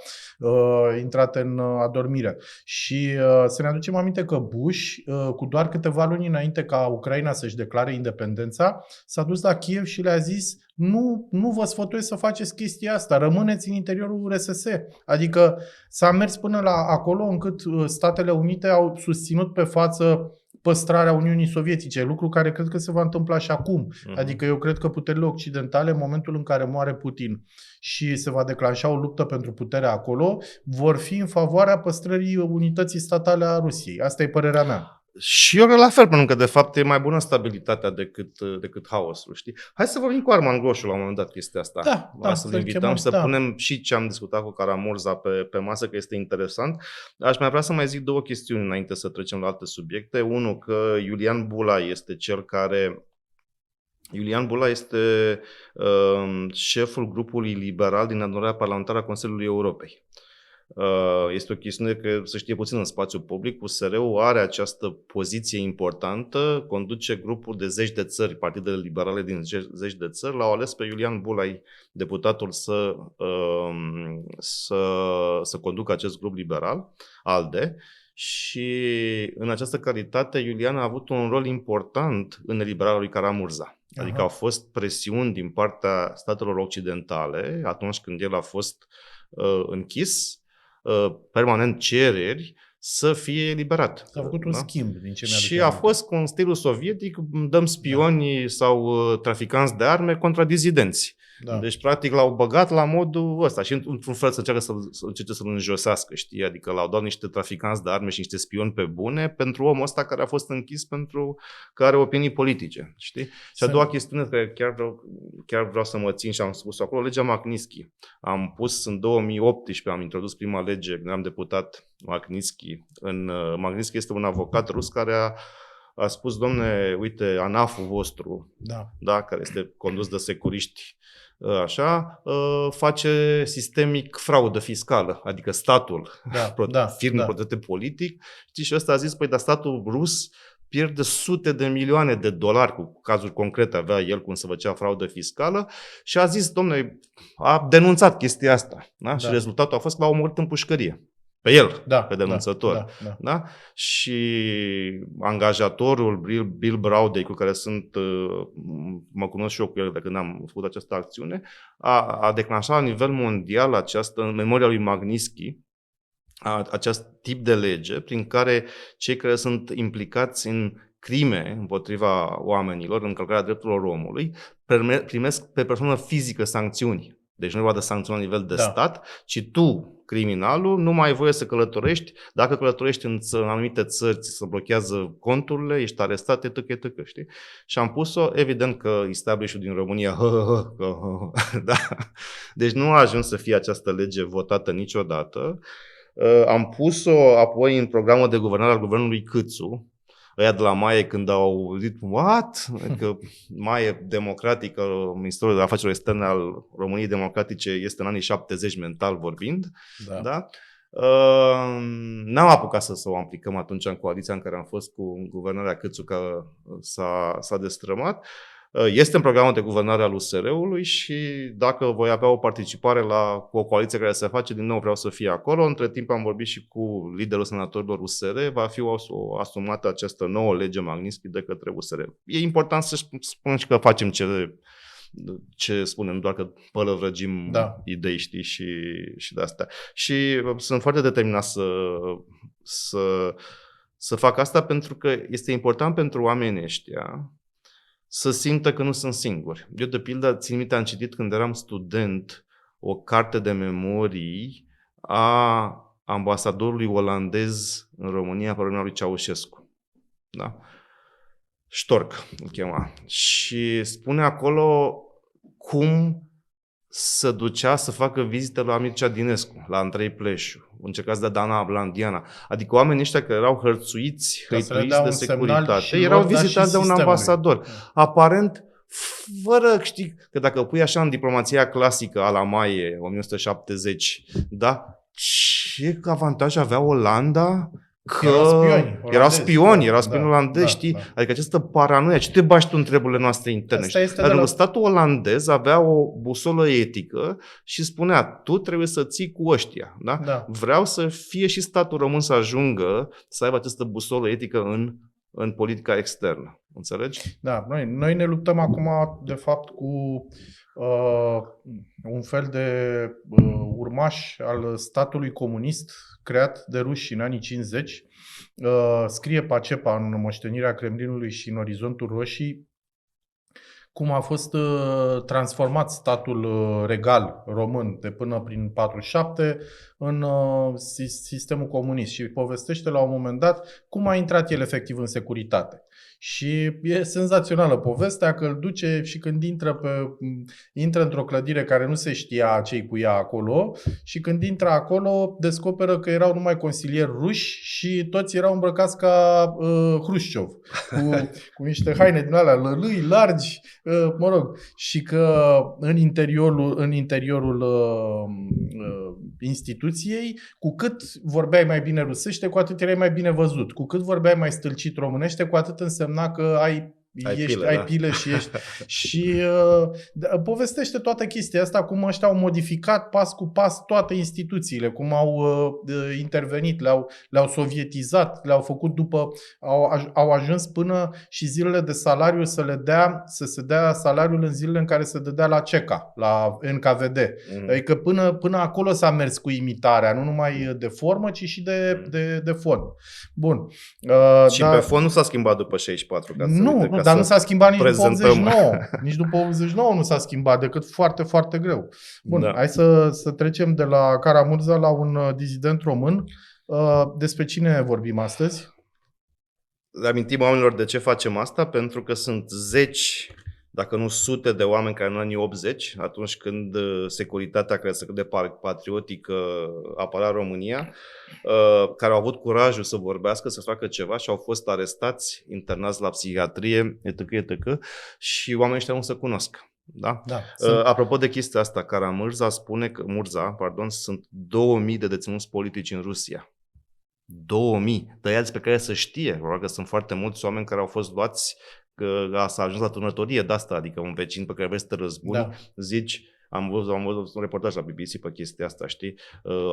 intrate în adormire. Și să ne aducem aminte că Bush, cu doar câteva luni înainte ca Ucraina să-și declare independența, s-a dus la Kiev și le-a zis nu vă sfătuiesc să faceți chestia asta, rămâneți în interiorul URSS. Adică s-a mers până la acolo încât Statele Unite au susținut pe față păstrarea Uniunii Sovietice, lucru care cred că se va întâmpla și acum. Adică eu cred că puterile occidentale, în momentul în care moare Putin și se va declanșa o luptă pentru puterea acolo, vor fi în favoarea păstrării unității statale a Rusiei. Asta e părerea mea. Și eu la fel, pentru că de fapt e mai bună stabilitatea decât haosul, știi? Hai să vorbim cu Arman Groșu la un moment dat chestia asta. Să-l invităm și să punem și ce am discutat cu Kara-Murza pe masă, că este interesant. Aș mai vrea să mai zic două chestiuni înainte să trecem la alte subiecte. Unul, că Iulian Bula este șeful grupului liberal din adunarea parlamentară a Consiliului Europei. Este o chestiune că se știe puțin în spațiu public. USR-ul are această poziție importantă, conduce grupul de 10 de țări, partidele liberale din 10 de țări, l-au ales pe Iulian Bulai, deputatul, să conducă acest grup liberal, ALDE, și în această calitate Iulian a avut un rol important în eliberarea lui Kara-Murza. Adică au fost presiuni din partea statelor occidentale atunci când el a fost închis, permanent cereri să fie eliberat. S-a făcut un schimb din ce mi-a și a fost cu un stilul sovietic, dăm spioni sau traficanți de arme contra dizidenți. Da. Deci, practic, l-au băgat la modul ăsta și, într-un fel, să încerce să-l înjosească, știi? Adică l-au dat niște traficanți de arme și niște spioni pe bune pentru omul ăsta care a fost închis pentru că are opinii politice, știi? Și a doua chestiune care chiar vreau să mă țin și am spus acolo, legea Magnitsky. Am pus în 2018, am introdus prima lege, când am deputat Magnitsky. Magnitsky este un avocat rus care a spus, domne, uite, ANAF-ul vostru, care este condus de securiști, așa, face sistemic fraudă fiscală, adică statul, firme protejate politic, știi, și ăsta a zis, păi, dar statul rus pierde sute de milioane de dolari, cu cazuri concrete avea el cum se făcea fraudă fiscală, și a zis, domnule, a denunțat chestia asta, da? Și rezultatul a fost că l-a omorât în pușcărie. Pe el, pe denunțător. Da? Și angajatorul Bill Browday, cu care mă cunosc și eu cu el de când am făcut această acțiune, a declanșat la nivel mondial în memoria lui Magnitsky, acest tip de lege prin care cei care sunt implicați în crime împotriva oamenilor, în încălcarea drepturilor omului, primesc pe persoană fizică sancțiuni. Deci nu e vorba de sancțiuni la nivel de stat, ci tu, criminalul, nu mai ai voie să călătorești. Dacă călătorești în anumite țări, ți se blochează conturile, ești arestat, etc., știi? Și am pus-o, evident că establishul din România, da? Deci nu a ajuns să fie această lege votată niciodată. Am pus-o apoi în programul de guvernare al guvernului Câțu. Ăia de la Maie, când au auzit, what? Că Maie democratică, Ministerul de Afaceri Externe al României Democratice este în anii 70 mental vorbind, da? N-am apucat să o aplicăm atunci în coaliția în care am fost cu guvernarea Câțu, că s-a destrămat. Este în programul de guvernare al USR-ului și dacă voi avea o participare cu o coaliție care se face, din nou vreau să fie acolo. Între timp am vorbit și cu liderul senatorilor USR, va fi asumată această nouă lege Magnitsky de către USR. E important să spunem și că facem ce spunem, doar că pălăvrăgim idei, știi, și de astea. Și sunt foarte determinat să fac asta pentru că este important pentru oamenii ăștia să simtă că nu sunt singuri. Eu, de pildă, țin minte, am citit când eram student o carte de memorii a ambasadorului olandez în România pe vremea lui Ceaușescu. Da? Stork îl chema. Și spune acolo cum se ducea să facă vizite la Mircea Dinescu, la Andrei Pleșu, încercați de Dana Blandiana. Adică oamenii ăștia care erau hărțuiți de securitate, erau vizitați de un ambasador. Aparent, fără, știi, că dacă pui așa în diplomația clasică a la Maie, 1970, da? Ce avantaj avea Olanda? Că erau spioni olandezi, știi? Da. Adică această paranoia, ce te bași tu în treburile noastre interne? Dar statul olandez avea o busolă etică și spunea, tu trebuie să ții cu ăștia. Da? Da. Vreau să fie și statul român să ajungă să aibă această busolă etică în politica externă. Înțelegi? Da, noi ne luptăm acum, de fapt, cu un fel de urmaș al statului comunist creat de ruși în anii 50. Scrie Pacea în Moștenirea Kremlinului și în Orizontul Roșii cum a fost transformat statul regal român de până prin 47 în sistemul comunist și povestește la un moment dat cum a intrat el efectiv în securitate. Și e senzațională povestea că îl duce și când intră într-o clădire care nu se știa ce-i cu ea acolo și când intră acolo descoperă că erau numai consilieri ruși și toți erau îmbrăcați ca Hrușciov, cu niște haine din alea lălâi, largi, mă rog, și că în interiorul instituției, cu cât vorbeai mai bine rusește, cu atât erai mai bine văzut. Cu cât vorbeai mai stâlcit românește, cu atât însemna că ai pile și ești. Și povestește toată chestia asta, cum ăștia au modificat pas cu pas toate instituțiile, cum au intervenit, le-au sovietizat, le-au făcut au ajuns până și zilele de salariu să se dea salariul în zilele în care se dădea la CECA, la NKVD. Adică până acolo s-a mers cu imitarea, nu numai de formă, ci și de fond. Bun. Și pe fond nu s-a schimbat după 64. Dar nu s-a schimbat nici după 89. Nici după 89 nu s-a schimbat, decât foarte, foarte greu. Bun, hai să trecem de la Kara-Murza la un dizident român. Despre cine vorbim astăzi? Le amintim oamenilor de ce facem asta, pentru că sunt zeci, dacă nu sute de oameni care în anii 80, atunci când securitatea care se crede patriotică apărea România, care au avut curajul să vorbească, să facă ceva și au fost arestați, internați la psihiatrie, etc. Și oamenii ăștia nu se cunosc. Da? Apropo de chestia asta, Kara-Murza spune că sunt 2000 de deținuți politici în Rusia. 2000, tăiați pe care să știe. Probabil că sunt foarte mulți oameni care au fost luați, că s-a ajuns la turnătorie de asta, adică un vecin pe care vrei să te răzbuni, zici, am văzut un reportaj la BBC pe chestia asta, știi,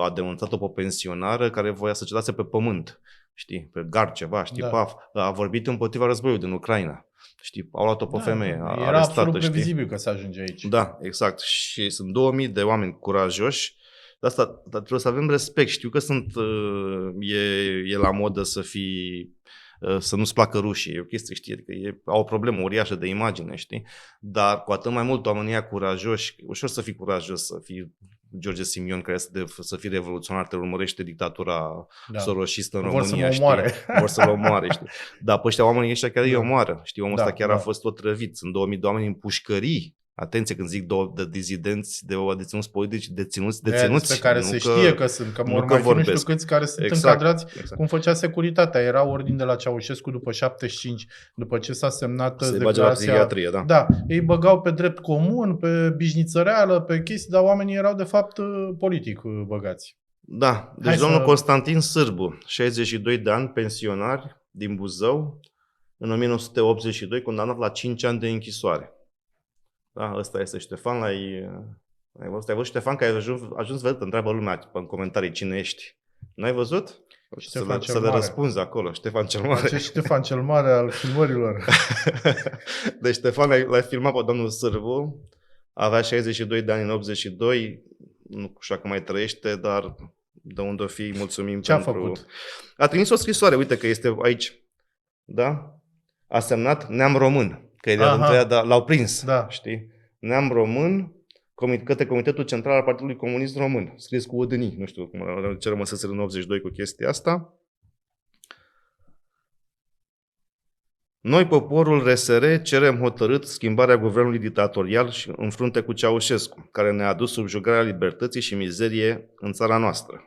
a denunțat-o pe o pensionară care voia să cedase pe pământ, știi, pe gard ceva, știi, paf, a vorbit împotriva războiului din Ucraina. Știi, au luat-o pe femeie, era arestată, absolut previzibil că se ajunge aici. Da, exact. Și sunt 2000 de oameni curajoși. De asta trebuie să avem respect. Știu că e la modă să nu-ți placă rușii. E o chestie, știi, adică au o problemă uriașă de imagine, știi? Dar cu atât mai mult oamenii curajoși, ușor să fii curajos, să fii George Simion care să fie revoluționar, te urmărește dictatura soroșistă în România, vor să-l omoare, știi? Dar pe ăștia oamenii ăștia chiar îi omoară, știi? Omul ăsta chiar a fost tot răvit. Sunt 2000 de oameni în pușcării. Atenție când zic de dizidenți, de deținuți politici, deținuți. Pe care se știe că sunt, că mai fi nu știu câți care sunt încadrați, cum făcea securitatea. Era ordin de la Ceaușescu după 75, după ce s-a semnat declarația. Da, ei băgau pe drept comun, pe bișnițăreală, pe chestii, dar oamenii erau de fapt politic băgați. Da, deci domnul Constantin Sârbu, 62 de ani, pensionar din Buzău, în 1982, condamnat la 5 ani de închisoare. Da, ăsta este Ștefan, ai văzut Ștefan, că ai ajuns văzut, întreabă lumea în comentarii cine ești. N-ai văzut? Să le răspunzi acolo, Ștefan cel Mare. Acest Ștefan cel Mare al filmărilor. Deci Ștefan l-ai filmat pe domnul Sârbu, avea 62 de ani în 82, nu știu dacă mai trăiește, dar de unde o fi, mulțumim. Ce a făcut? A trimis o scrisoare, uite că este aici, da? A semnat Neam Român, că e de-a întâia, dar l-au prins, da. Știi? Neam Român, către Comitetul Central al Partidului Comunist Român, scris cu udânii, nu știu ce rămăsese în 82 cu chestia asta. Noi, poporul RSR, cerem hotărât schimbarea guvernului dictatorial și în frunte cu Ceaușescu, care ne-a adus subjugarea libertății și mizerie în țara noastră.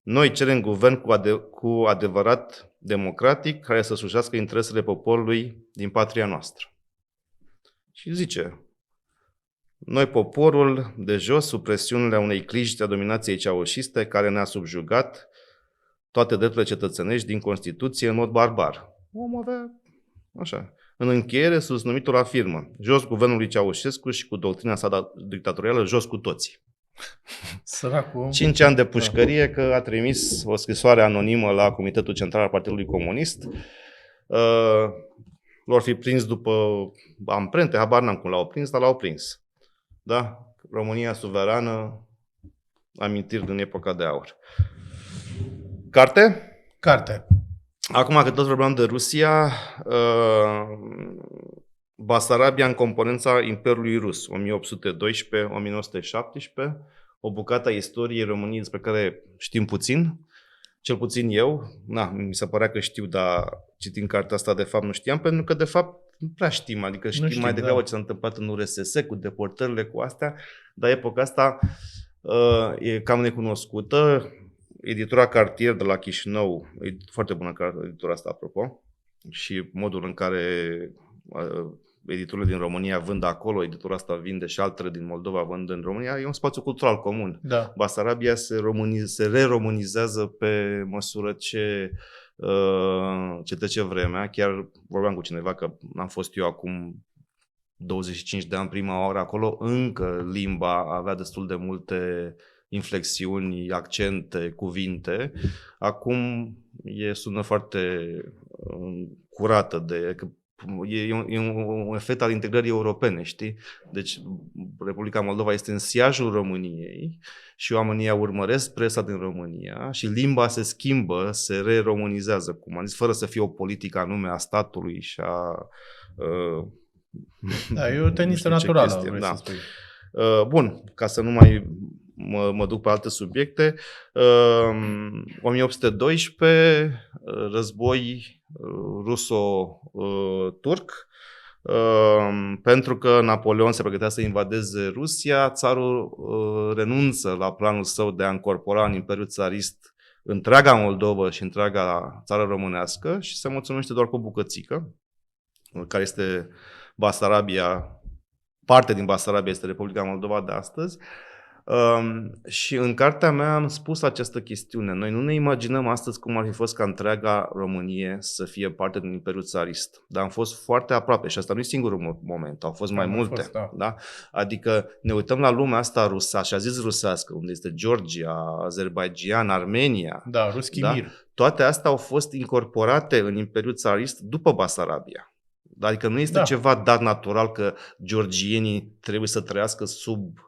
Noi cerem guvern cu adevărat democratic, care să slujească interesele poporului din patria noastră. Și zice: noi, poporul de jos, sub presiunile unei cliști a dominației ceaușiste, care ne-a subjugat toate drepturile cetățenești din Constituție în mod barbar. Omul avea așa. În încheiere, susnumitul afirmă: jos guvernul lui Ceaușescu și cu doctrina sa dictatorială, jos cu toții. Săracul. 5 ani de pușcărie, că a trimis o scrisoare anonimă la Comitetul Central al Partidului Comunist. L-or fi prins după amprente, habar n-am cum l-au prins, dar l-au prins. Da? România suverană, amintiri din epoca de aur. Carte? Carte. Acum că tot vorbeam de Rusia, Basarabia în componența Imperiului Rus, 1812-1917, o bucată a istoriei României despre care știm puțin, cel puțin eu. Mi se părea că știu, dar citind cartea asta de fapt nu știam, pentru că de fapt nu prea știm, adică știm mai degrabă ce s-a întâmplat în URSS cu deportările, cu astea, dar epoca asta e cam necunoscută. Editura Cartier de la Chișinău, e foarte bună editura asta, apropo, și modul în care editurile din România vând acolo, editura asta vinde și altele din Moldova vând în România, e un spațiu cultural comun. Da. Basarabia se re-românizează pe măsură ce trece vremea. Chiar vorbeam cu cineva că am fost eu acum 25 de ani prima oară acolo, încă limba avea destul de multe inflexiuni, accente, cuvinte. Acum sună foarte curată, e un efect al integrării europene, știi? Deci Republica Moldova este în siajul României și oamenii urmăresc presa din România și limba se schimbă, se re-românizează, cum am zis, fără să fie o politică anume a statului și a... Da, e o tendință naturală, vrei să spui. Bun, ca să nu mai mă duc pe alte subiecte, 1812, război ruso-turc, pentru că Napoleon se pregătea să invadeze Rusia, țarul renunță la planul său de a încorpora în Imperiul Țarist întreaga Moldovă și întreaga țară românească și se mulțumește doar cu o bucățică, care este Basarabia. Parte din Basarabia este Republica Moldova de astăzi. Și în cartea mea am spus această chestiune. Noi nu ne imaginăm astăzi cum ar fi fost ca întreaga Românie să fie parte din Imperiul Țarist. Dar am fost foarte aproape și asta nu e singurul moment, au fost mai multe. Da? Adică ne uităm la lumea asta rusă, așa zis rusească, unde este Georgia, Azerbaijan, Armenia. Da, Ruski Mir. Toate astea au fost incorporate în Imperiul Țarist după Basarabia. Adică nu este ceva dat natural că georgienii trebuie să trăiască sub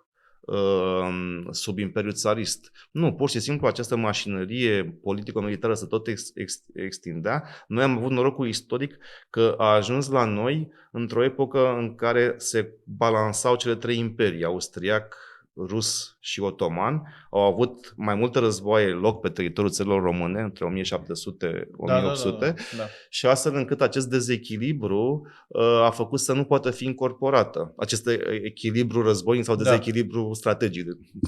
Imperiul Țarist. Nu, pur și simplu această mașinărie politico-militară se tot extindea. Noi am avut norocul istoric că a ajuns la noi într-o epocă în care se balansau cele trei imperii, austriac, rus și otoman. Au avut mai multe războaie loc pe teritoriul țărilor române, între 1700-1800, și astfel încât acest dezechilibru a făcut să nu poată fi incorporată. Acest echilibru războinic sau dezechilibru strategic,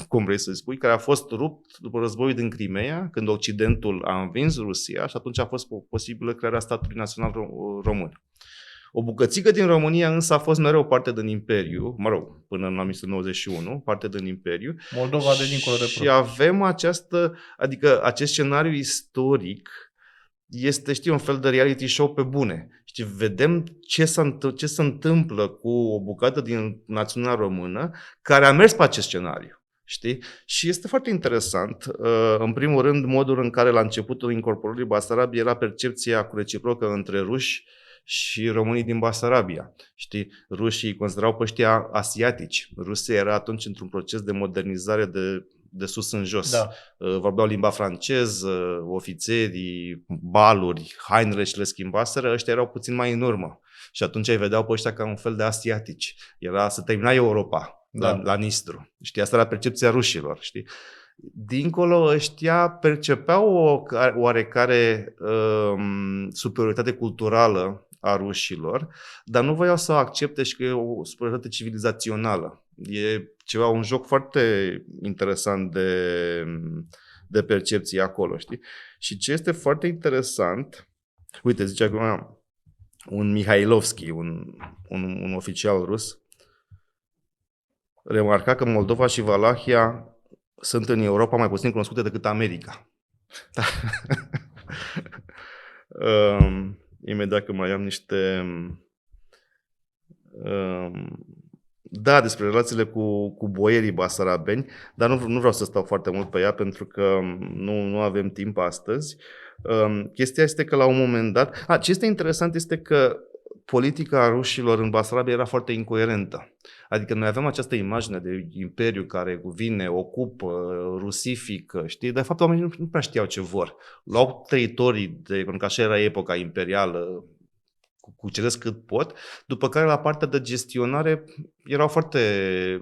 cum vrei să spui, care a fost rupt după războiul din Crimea, când Occidentul a învins Rusia și atunci a fost posibilă crearea statului național român. O bucățică din România însă a fost mereu parte din Imperiu, mă rog, până în 1991, parte din Imperiu. Moldova de dincolo de Și avem acest scenariu istoric este, un fel de reality show pe bune. Vedem ce se întâmplă cu o bucată din națiunea română care a mers pe acest scenariu. Știi? Și este foarte interesant, în primul rând, modul în care la începutul incorporării Basarabiei era percepția reciprocă între ruși și românii din Basarabia. Știi? Rușii considerau pe ăștia asiatici. Rusia era atunci într-un proces de modernizare de sus în jos. Da. Vorbeau limba franceză, ofițerii, baluri, hainele și le schimbaseră, ăștia erau puțin mai în urmă. Și atunci îi vedeau pe ăștia ca un fel de asiatici. Să termina Europa. La Nistru. Știi? Asta era percepția rușilor. Știi? Dincolo, ăștia percepeau o oarecare superioritate culturală a rușilor, dar nu voiau să o accepte și că e o superioritate civilizațională. E un joc foarte interesant de percepție acolo. Știi? Și ce este foarte interesant, uite, zice acum un Mihailovski, un oficial rus, remarca că Moldova și Valahia sunt în Europa mai puțin cunoscute decât America. Imediat că mai am niște... despre relațiile cu boierii basarabeni, dar nu vreau să stau foarte mult pe ea pentru că nu avem timp astăzi. Chestia este că la un moment dat... ce este interesant este că politica rușilor în Basarabia era foarte incoerentă. Adică noi aveam această imagine de imperiu care vine, ocupă, rusifică, știi? Dar de fapt oamenii nu prea știau ce vor. Luau teritorii, pentru că așa era epoca imperială, cuceresc cât pot, după care la partea de gestionare erau foarte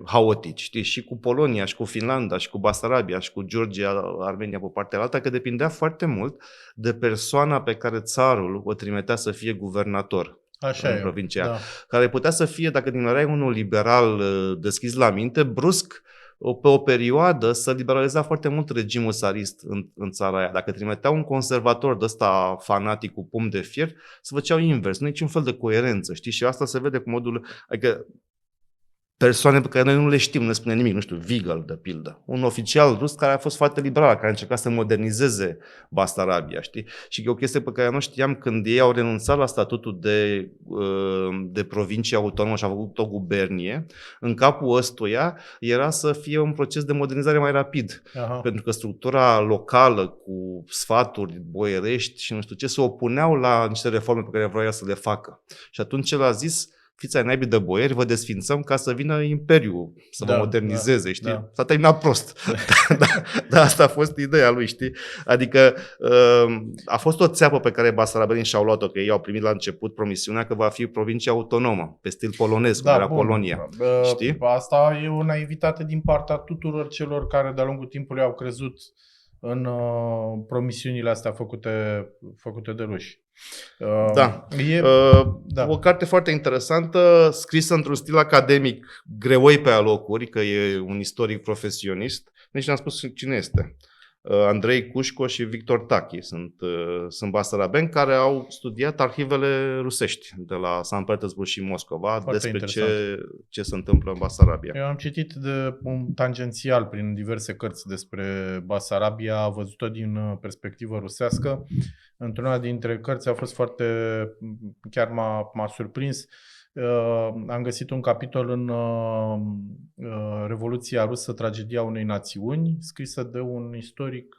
haotici, știi? Și cu Polonia, și cu Finlanda, și cu Basarabia, și cu Georgia, Armenia pe partea alta, că depindea foarte mult de persoana pe care țarul o trimitea să fie guvernator. În provincia, care putea să fie, dacă din erai unul liberal deschis la minte, brusc, pe o perioadă, să liberaliza foarte mult regimul țarist în țara aia. Dacă trimiteau un conservator de ăsta fanatic cu pumn de fier, se făceau invers. Nu e niciun fel de coerență, știi? Și asta se vede cu modul... Adică persoane pe care noi nu le știm, nu ne spune nimic, nu știu, Vigel, de pildă. Un oficial rus care a fost foarte liberal, care a încercat să modernizeze Basarabia, știi? Și e o chestie pe care nu știam când ei au renunțat la statutul de provincie autonomă și au făcut o gubernie. În capul ăstuia era să fie un proces de modernizare mai rapid. Aha. Pentru că structura locală cu sfaturi boierești și nu știu ce se opuneau la niște reforme pe care vrea să le facă. Și atunci el a zis: fiți ai naibii de boieri, vă desfințăm ca să vină imperiul să vă modernizeze, știi? Da. S-a terminat prost. Dar asta a fost ideea lui, știi? Adică a fost o țeapă pe care basarabenii și-au luat-o, că ei au primit la început promisiunea că va fi provincie autonomă, pe stil polonez, cum era Polonia. Știi? Asta e o naivitate din partea tuturor celor care de-a lungul timpului au crezut în promisiunile astea făcute de ruși. O carte foarte interesantă, scrisă într-un stil academic, greoi pe alocuri, că e un istoric profesionist. Nici n-am spus cine este. Andrei Cușco și Victor Tachi sunt basarabeni care au studiat arhivele rusești de la San Petersburg și Moscova despre ce se întâmplă în Basarabia. Eu am citit un tangențial prin diverse cărți despre Basarabia, văzut-o din perspectivă rusească. Într-una dintre cărți a fost chiar m-a surprins. Am găsit un capitol în Revoluția Rusă, tragedia unei națiuni, scrisă de un istoric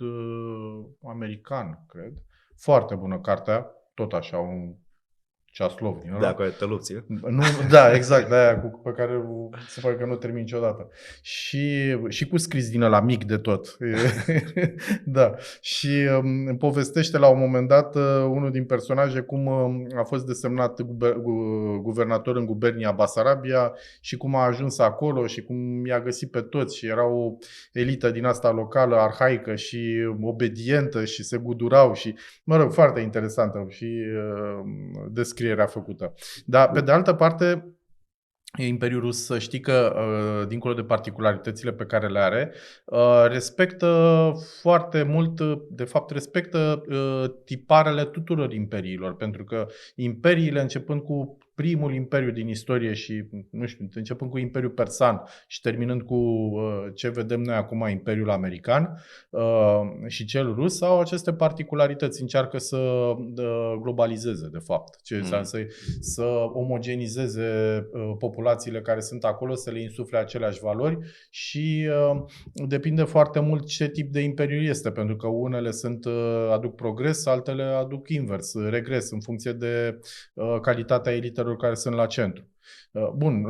american, cred. Foarte bună cartea, tot așa, un ceaslov din ăla. Da, cu tălupție. Da, exact, de aia pe care se pare că nu termin niciodată. Și cu scris din ăla mic de tot. Da. Și povestește la un moment dat unul din personaje cum a fost desemnat guvernator în gubernia Basarabia și cum a ajuns acolo și cum i-a găsit pe toți și era o elită din asta locală, arhaică și obedientă și se gudurau și, mă rog, foarte interesantă și descrierea făcută. Dar, pe de altă parte, Imperiul Rus, să știi că, dincolo de particularitățile pe care le are, respectă foarte mult, de fapt respectă tiparele tuturor imperiilor, pentru că imperiile, începând cu primul imperiu din istorie și, nu știu, începând cu Imperiul Persan și terminând cu ce vedem noi acum, Imperiul American și cel rus, au aceste particularități. Încearcă să globalizeze, de fapt. Ce înseamnă să omogenizeze populațiile care sunt acolo, să le insufle aceleași valori și depinde foarte mult ce tip de imperiu este, pentru că unele aduc progres, altele aduc invers, regres, în funcție de calitatea elitelor care sunt la centru. Bun,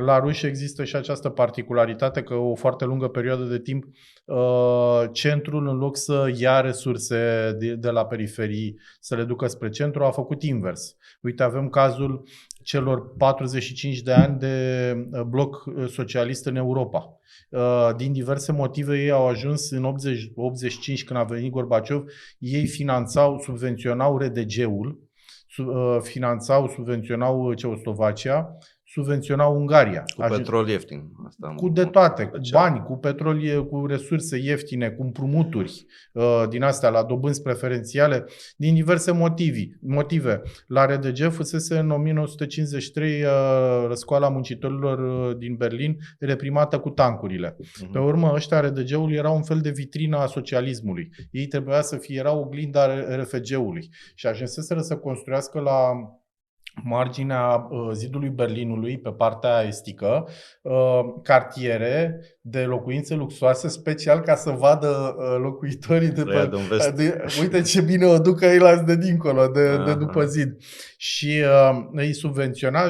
la ruși există și această particularitate că o foarte lungă perioadă de timp centrul, în loc să ia resurse de la periferii, să le ducă spre centru, a făcut invers. Uite, avem cazul celor 45 de ani de bloc socialist în Europa. Din diverse motive ei au ajuns în 85, când a venit Gorbaciov, ei subvenționau RDG-ul, subvenționau Ceoslovacia, subvenționau Ungaria. Cu petrol ieftin. Asta cu de toate, cu bani, cu petrol, cu resurse ieftine, cu împrumuturi din astea la dobânzi preferențiale, din diverse motive. La RDG fusese în 1953 răscoala muncitorilor din Berlin reprimată cu tancurile. Pe urmă, ăștia RDG-ul era un fel de vitrină a socialismului. Ei trebuia să fie, era oglinda RFG-ului. Și ajunseseră să construiască la marginea zidului Berlinului, pe partea estică, cartiere de locuințe luxoase, special ca să vadă locuitorii uite ce bine o duc ăilalți de dincolo, de după zid. Și îi subvenționa,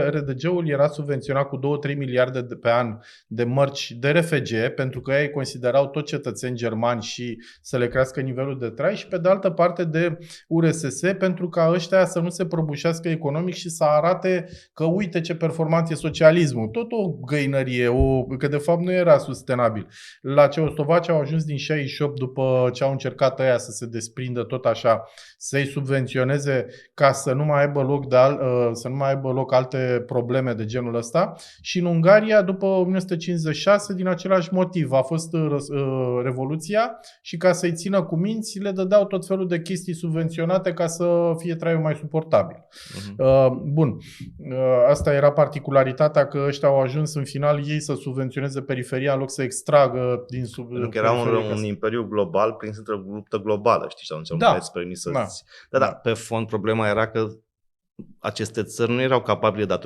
RDG-ul era subvenționat cu 2-3 miliarde pe an de mărci de RFG, pentru că ei considerau tot cetățeni germani și să le crească nivelul de trai, și pe de altă parte de URSS, pentru ca ăștia să nu se prăbușească economic și să arate că uite ce performant e socialismul. Tot o găinărie, că de fapt nu era sustenabil. La Ceoslovacia au ajuns din 68, după ce au încercat ăia să se desprindă tot așa, să-i subvenționeze ca să nu mai aibă loc alte probleme de genul ăsta. Și în Ungaria, după 1956, din același motiv, a fost Revoluția și ca să-i țină cu minți, le dădeau tot felul de chestii subvenționate ca să fie traiul mai suportabil. Bun, asta era particularitatea, că ăștia au ajuns în final ei să subvenționeze periferia în loc să extragă din pentru că era un imperiu global prins într-o luptă globală, știi, și atunci nu îți permis să pe fond problema era că aceste țări nu erau capabile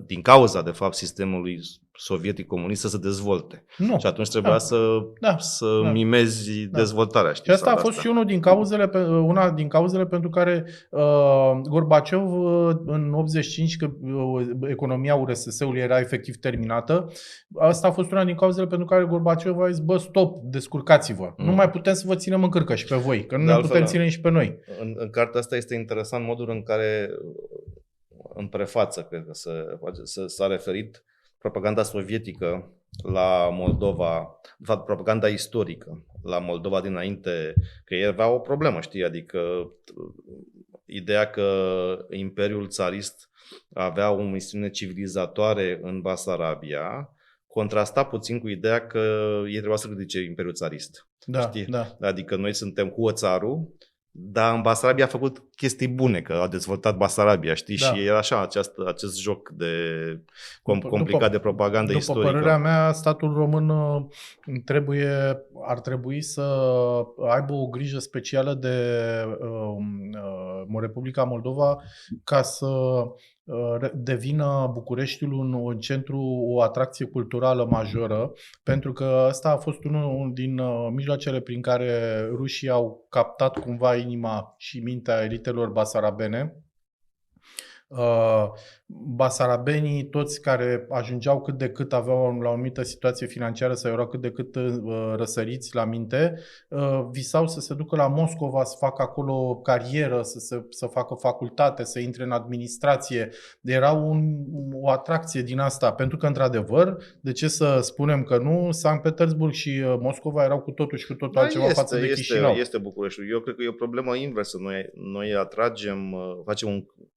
din cauza, de fapt, sistemului sovietic comunist să se dezvolte. Nu. Și atunci trebuia să mimezi dezvoltarea. Știi, și asta a fost și una din cauzele pentru care Gorbaciov în 85, că economia URSS-ului era efectiv terminată, asta a fost una din cauzele pentru care Gorbaciov a zis, stop, descurcați-vă. Nu mai putem să vă ținem în cârcă și pe voi, că nu ne putem ține și pe noi. În cartea asta este interesant modul în care, în prefață, cred că s-a referit propaganda sovietică la Moldova, de fapt propaganda istorică la Moldova dinainte, că era o problemă, știi, adică ideea că Imperiul Țarist avea o misiune civilizatoare în Basarabia contrasta puțin cu ideea că ei trebuia să ridice Imperiul Țarist. Știi? Adică noi suntem cu țarul, dar în Basarabia a făcut chestii bune, că a dezvoltat Basarabia, știi? Și era așa acest joc complicat de propagandă istorică. După părerea mea, statul român ar trebui să aibă o grijă specială de Republica Moldova, ca să devină Bucureștiul un centru, o atracție culturală majoră, pentru că ăsta a fost unul din mijloacele prin care rușii au captat cumva inima și mintea elitelor basarabene. Basarabenii, toți care ajungeau cât de cât aveau la o anumită situație financiară sau erau cât de cât răsăriți la minte, visau să se ducă la Moscova, să facă acolo carieră, să facă facultate, să intre în administrație. Era o atracție din asta, pentru că într-adevăr, de ce să spunem că nu, Sankt Petersburg și Moscova erau cu totul și cu totul altceva față de Chișinău. Este Bucureștiul. Eu cred că e o problemă inversă. Noi atragem,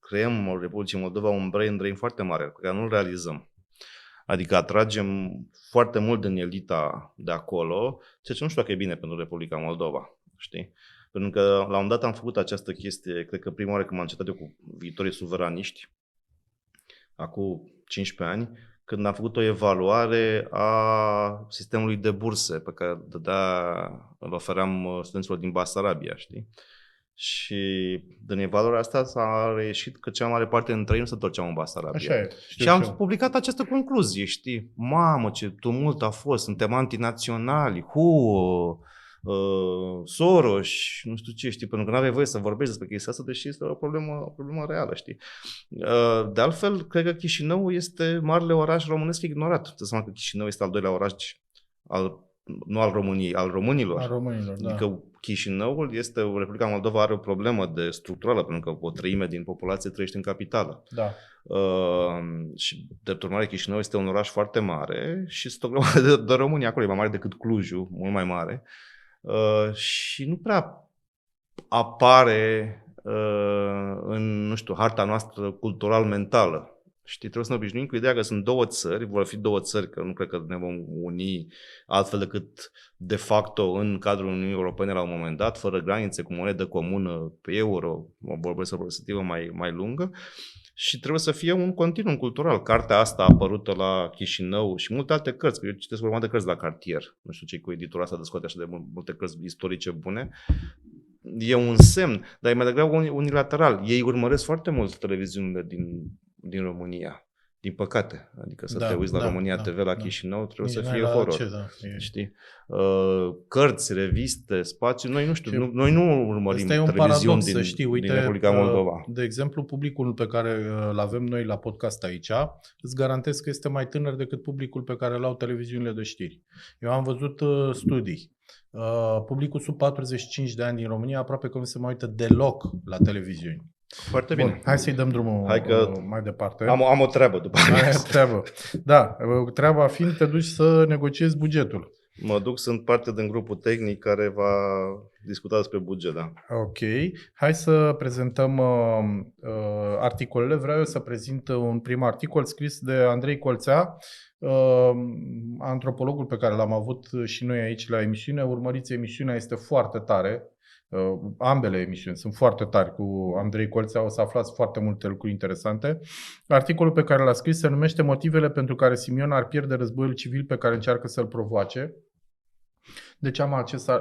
creăm Republicii Moldova un brain drain foarte mare, pe care nu-l realizăm. Adică atragem foarte mult din elita de acolo, ceea ce nu știu dacă e bine pentru Republica Moldova, știi? Pentru că la un dat am făcut această chestie, cred că prima oară când m-am încetat eu cu viitorii suveraniști, acum 15 ani, când am făcut o evaluare a sistemului de burse pe care îl ofeream studenților din Basarabia, știi? Și din evaluarea asta s-a reieșit că cea mai mare parte dintre ei nu se întorceau în Basarabia. Așa e, și am publicat această concluzie, știi? Mamă, ce tumult a fost, suntem antinaționali, Soros, nu știu ce, știi, pentru că nu aveai voie să vorbești despre chestia asta, deși este o problemă reală, știi. De altfel, cred că Chișinău este marele oraș românesc ignorat. Să seama că Chișinău este al doilea oraș nu al României, al românilor. Al românilor, da. Adică Chișinăul Republica Moldova are o problemă structurală, pentru că o treime din populație trăiește în capitală. Da. Și de urmare Chișinău este un oraș foarte mare și este o grămadă de români acolo, e mai mare decât Clujul, mult mai mare. Și nu prea apare în, nu știu, harta noastră cultural-mentală. Știi, trebuie să ne obișnuim cu ideea că sunt două țări, vor fi două țări, că nu cred că ne vom uni altfel decât de facto în cadrul Uniunii Europene la un moment dat, fără granițe, cu monedă comună, pe euro, o vorbesc progresivă mai lungă. Și trebuie să fie un continuum cultural. Cartea asta a apărut la Chișinău și multe alte cărți, că eu citesc urmă de cărți la cartier. Nu știu ce cu editura asta de scoate așa de multe cărți istorice bune. E un semn, dar e mai degrabă unilateral. Ei urmăresc foarte mult televiziunile din România. Din păcate. Adică să te uiți la România TV, la Chișinău, trebuie să fie horror. Știi? Cărți, reviste, spațiu. Noi nu știu, noi nu urmărim televiziuni din Republica Moldova. De exemplu, publicul pe care îl avem noi la podcast aici, îți garantez că este mai tânăr decât publicul pe care îl au televiziunile de știri. Eu am văzut studii. Publicul sub 45 de ani din România aproape că nu se mai uită deloc la televiziuni. Foarte bine. Bun, hai să-i dăm drumul mai departe. Am o treabă după aceea. Da, treaba fiind, te duci să negociezi bugetul. Mă duc, sunt parte din grupul tehnic care va discuta despre buget, da. Ok. Hai să prezentăm articolele. Vreau eu să prezint un prim articol scris de Andrei Colțea, antropologul pe care l-am avut și noi aici la emisiune. Urmăriți emisiunea, este foarte tare. Ambele emisiuni sunt foarte tari cu Andrei Colțea, o să aflați foarte multe lucruri interesante. Articolul pe care l-a scris se numește Motivele pentru care Simion ar pierde războiul civil pe care încearcă să-l provoace. De ce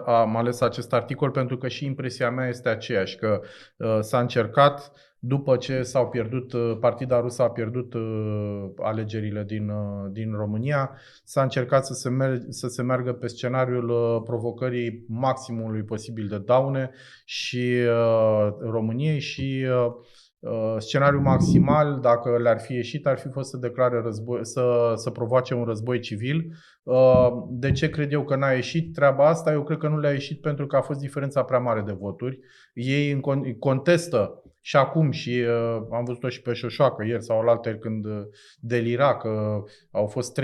am ales acest articol? Pentru că și impresia mea este aceeași, că s-a încercat, după ce Partida Rusă a pierdut alegerile din România, s-a încercat să se meargă pe scenariul provocării maximului posibil de daune și României și scenariul maximal, dacă le-ar fi ieșit, ar fi fost să declare război, să provoace un război civil. De ce cred eu că n-a ieșit treaba asta? Eu cred că nu le-a ieșit pentru că a fost diferența prea mare de voturi. Ei contestă și acum și am văzut-o și pe Șoșoacă ieri sau alaltăieri când delira că au fost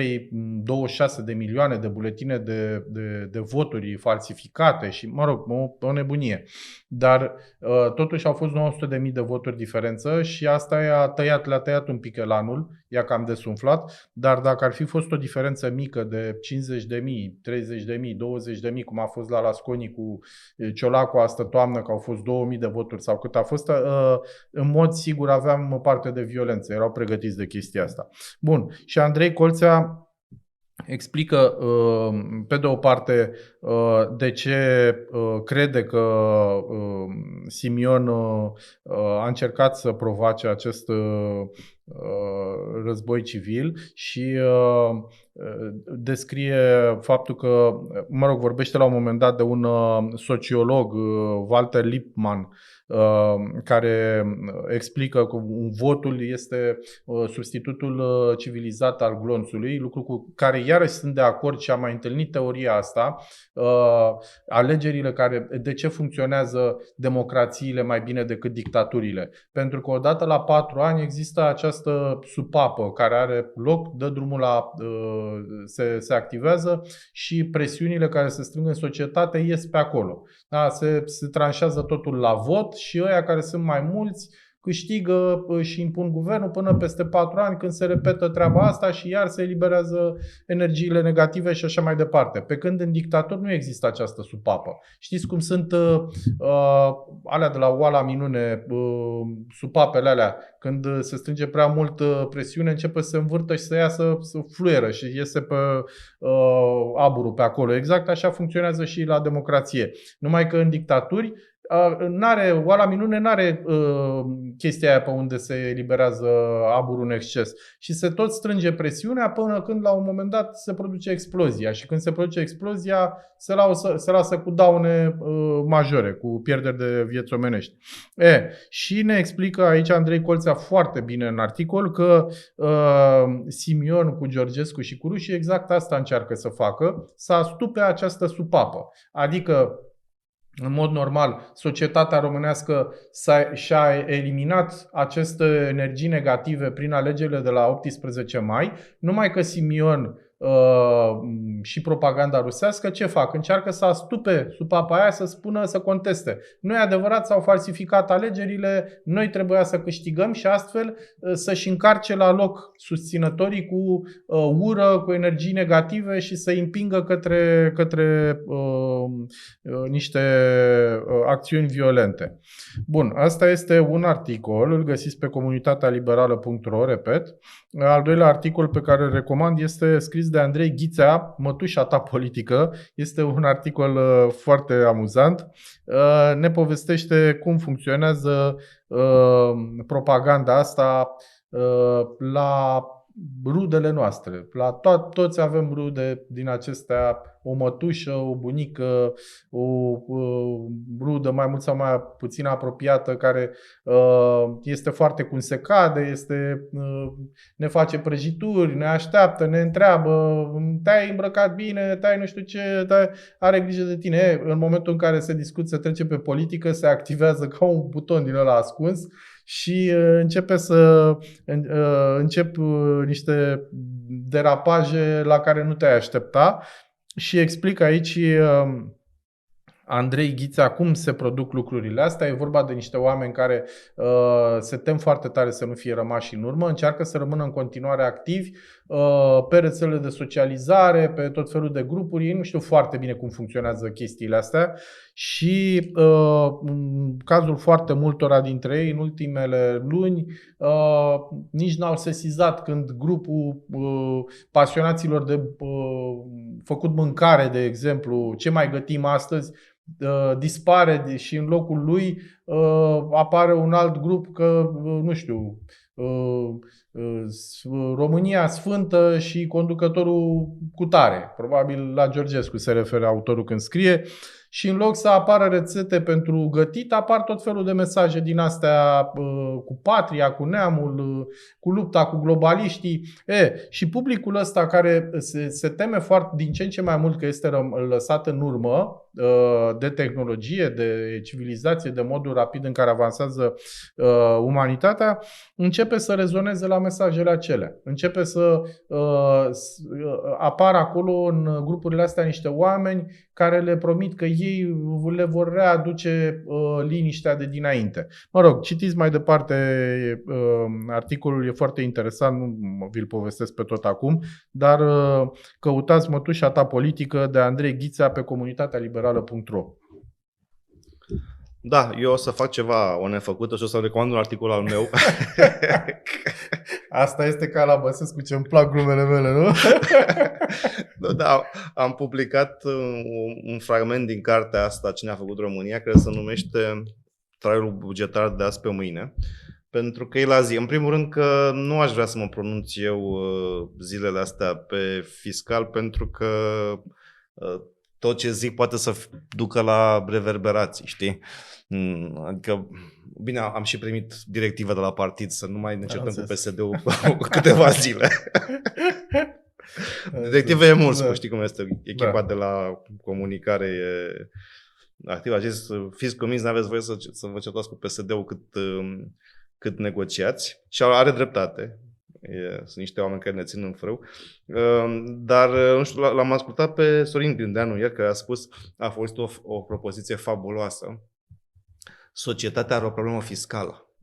26 de milioane de buletine de voturi falsificate și, mă rog, o nebunie. Dar totuși au fost 900.000 de voturi diferență și asta le-a tăiat un pic elanul, i-a cam desumflat, dar dacă ar fi fost o diferență mică de 50.000, 30.000, 20.000, cum a fost la Lasconi cu Ciolacu astă toamnă, că au fost 2.000 de voturi sau cât a fost, în mod sigur aveam parte de violență, erau pregătiți de chestia asta. Bun, și Andrei Colțea explică, pe de o parte, de ce crede că Simion a încercat să provoace acest război civil și descrie faptul că, vorbește la un moment dat de un sociolog, Walter Lippmann, care explică că votul este substitutul civilizat al glonțului, lucru cu care iarăși sunt de acord și am mai întâlnit teoria asta. Alegerile de ce funcționează democrațiile mai bine decât dictaturile? Pentru că odată la 4 ani există această supapă care are loc, dă drumul se activează și presiunile care se strâng în societate ies pe acolo. Da, se tranșează totul la vot și ăia care sunt mai mulți câștigă și impun guvernul până peste 4 ani, când se repetă treaba asta și iar se eliberează energiile negative și așa mai departe. Pe când în dictatori nu există această supapă. Știți cum sunt alea de la oala minune, supapele alea, când se strânge prea mult presiune, începe să se învârtă și să iasă, să fluieră și iese pe aburul pe acolo. Exact așa funcționează și la democrație. Numai că în dictaturi oala minune n-are chestia aia pe unde se eliberează aburul în exces și se tot strânge presiunea până când la un moment dat se produce explozia și când se produce explozia se lasă cu daune majore, cu pierderi de vieți omenești. Și ne explică aici Andrei Colțea foarte bine în articol că Simion cu Georgescu și cu rușii exact asta încearcă să facă, să astupe această supapă. Adică în mod normal, societatea românească și-a eliminat aceste energii negative prin alegerile de la 18 mai, numai că Simion și propaganda rusească ce fac? Încearcă să astupe supapa aia, să spună, să conteste. Nu e adevărat, s-au falsificat alegerile, noi trebuia să câștigăm și astfel să-și încarce la loc susținătorii cu ură, cu energii negative și să-i împingă către niște acțiuni violente. Bun, asta este un articol, îl găsiți pe comunitatea liberală.ro, repet. Al doilea articol pe care îl recomand este scris de Andrei Ghițea, Mătușa ta politică. Este un articol foarte amuzant. Ne povestește cum funcționează propaganda asta la rudele noastre. La toți avem rude din acestea, o mătușă, o bunică, o rudă mai mult sau mai puțin apropiată care este foarte cum se cade, ne face prăjituri, ne așteaptă, ne întreabă, te-ai îmbrăcat bine, te-ai nu știu ce, are grijă de tine. În momentul în care se discută, se trece pe politică, se activează ca un buton din ăla ascuns și încep niște derapaje la care nu te-ai aștepta. Și explic aici Andrei Ghițea cum se produc lucrurile astea. E vorba de niște oameni care se tem foarte tare să nu fie rămași în urmă, încearcă să rămână în continuare activi pe rețelele de socializare, pe tot felul de grupuri. Ei nu știu foarte bine cum funcționează chestiile astea și în cazul foarte multora dintre ei, în ultimele luni, nici n-au sesizat când grupul pasionaților de făcut mâncare, de exemplu, ce mai gătim astăzi, dispare și în locul lui apare un alt grup că, nu știu, România Sfântă și conducătorul cutare. Probabil la Georgescu se referă autorul când scrie. Și în loc să apară rețete pentru gătit, apar tot felul de mesaje din astea cu patria, cu neamul, cu lupta, cu globaliștii. Și publicul ăsta care se teme din ce în ce mai mult că este lăsat în urmă de tehnologie, de civilizație, de modul rapid în care avansează umanitatea, începe să rezoneze la mesajele acelea. Începe să apară acolo în grupurile astea niște oameni care le promit că ei le vor readuce liniștea de dinainte. Mă rog, citiți mai departe articolul, e foarte interesant, nu vi-l povestesc pe tot acum, dar căutați Mătușa ta politică de Andrei Ghițea pe comunitatea liberală.ro. Da, eu o să fac ceva o nefăcută și o să recomand un articol al meu. Asta este ca la Băsescu, ce-mi plac glumele mele, nu? Da, am publicat un fragment din cartea asta, Cine a făcut România, care se numește Traiul bugetar de azi pe mâine. Pentru că e la zi. În primul rând că nu aș vrea să mă pronunț eu zilele astea pe fiscal, pentru că tot ce zic poate să ducă la reverberații, știi? Adică, bine, am și primit directive de la partid să nu mai ne certăm cu PSD-ul câteva zile. Directive e mult, știi cum este echipa de la comunicare e activă. A zis, fiți convinși, n-aveți voie să vă certați cu PSD-ul cât negociați. Și are dreptate. Sunt niște oameni care ne țin în frâu. Dar, nu știu, l-am ascultat pe Sorin Grindeanu ieri, care a spus, a folosit o propoziție fabuloasă. Societatea are o problemă fiscală.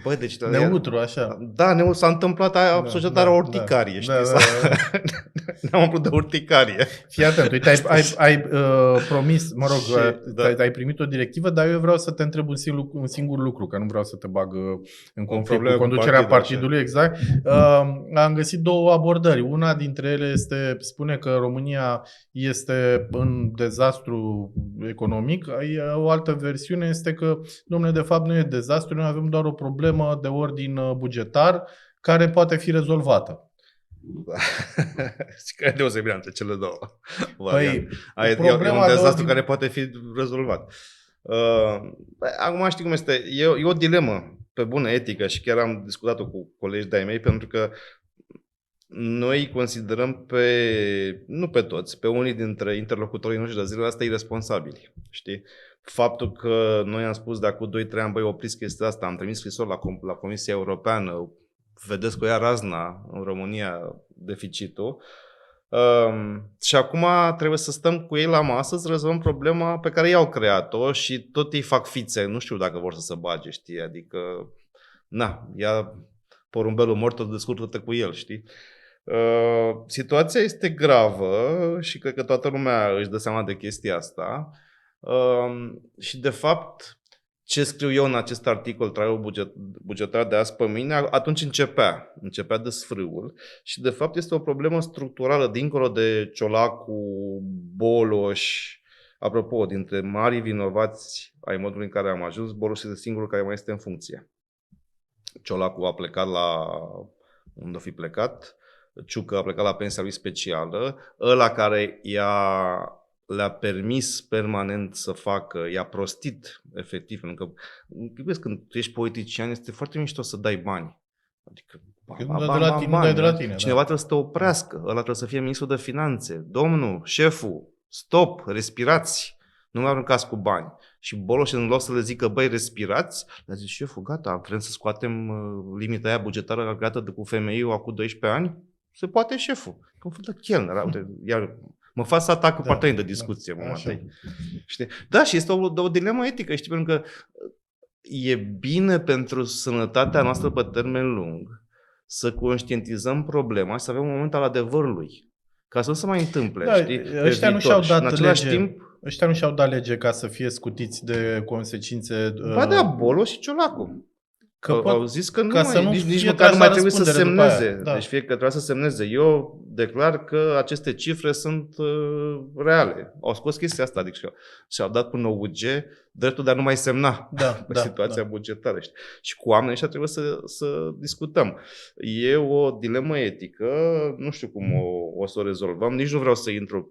Bă, deci, neutru, așa. Da, s-a întâmplat societatea urticarie, știi? Ne-am umplut de urticarie. Fii atent, uite, ai promis, mă rog, ai primit o directivă, dar eu vreau să te întreb un singur lucru, că nu vreau să te bag în conflict cu conducerea partidului, exact. Am găsit două abordări. Una dintre ele spune că România este în dezastru economic. O altă versiune este că, dom'le, de fapt nu e dezastru, noi avem doar o problemă de ordin bugetar care poate fi rezolvată. Care e deosebirea între cele două? Păi, e un dezastru care poate fi rezolvat. Acum știi cum este. E o dilemă pe bună etică și chiar am discutat-o cu colegi de-ai mei, pentru că noi considerăm nu pe toți, pe unii dintre interlocutorii noștri de zilele astea irresponsabili. Știi? Faptul că noi am spus de acum 2-3 ani, băi, opriți chestia asta, am trimis scrisori la Comisia Europeană, vedeți că o ia razna în România deficitul. Și acum trebuie să stăm cu ei la masă să rezolvăm problema pe care ei au creat-o și tot ei fac fițe. Nu știu dacă vor să se bage, știi? Adică, ia porumbelul mort, descurcă-te cu el, știi? Situația este gravă și cred că toată lumea își dă seama de chestia asta. Și de fapt, ce scriu eu în acest articol, traiul bugetar de azi pe mine, atunci începea desfrâul și de fapt este o problemă structurală dincolo de Ciolacu, Boloș. Apropo, dintre marii vinovați ai modului în care am ajuns, Boloș este singurul care mai este în funcție. Ciolacu a plecat unde a fi plecat, Ciucă a plecat la pensia lui specială, ăla care le-a permis permanent să facă, i-a prostit efectiv, pentru că vezi, când ești politician este foarte mișto să dai bani. Adică cineva trebuie să te oprească, ăla trebuie să fie ministrul de finanțe. Domnul, șeful, stop, respirați, nu mă aruncați cu bani. Și Boloș, în loc să le zică, băi, respirați, le-a zis, șeful, gata, vrem să scoatem limita aia bugetară agregată cu FMI-ul acum 12 ani? Se poate, șeful. Că un fel de chelner, iar mă fac să atac partenerii de discuție. Știi? Da, și este o dilemă etică, știi, pentru că e bine pentru sănătatea noastră pe termen lung să conștientizăm problema și să avem un moment al adevărului. Ca să nu se mai întâmple, știi? Ăștia nu și-au dat lege. Ăștia nu și-au dat lege ca să fie scutiți de consecințe. Ba da, Boloș și Ciolacu. Au zis că nici măcar nu mai trebuie să semneze. Da. Deci fie că trebuie să semneze. Eu declar că aceste cifre sunt reale. Au scos chestia asta, adică și-au dat până UG dreptul de a nu mai semna pe situația bugetară. Știi? Și cu oamenii ăștia trebuie să discutăm. E o dilemă etică, nu știu cum o să o rezolvăm. Nici nu vreau să intru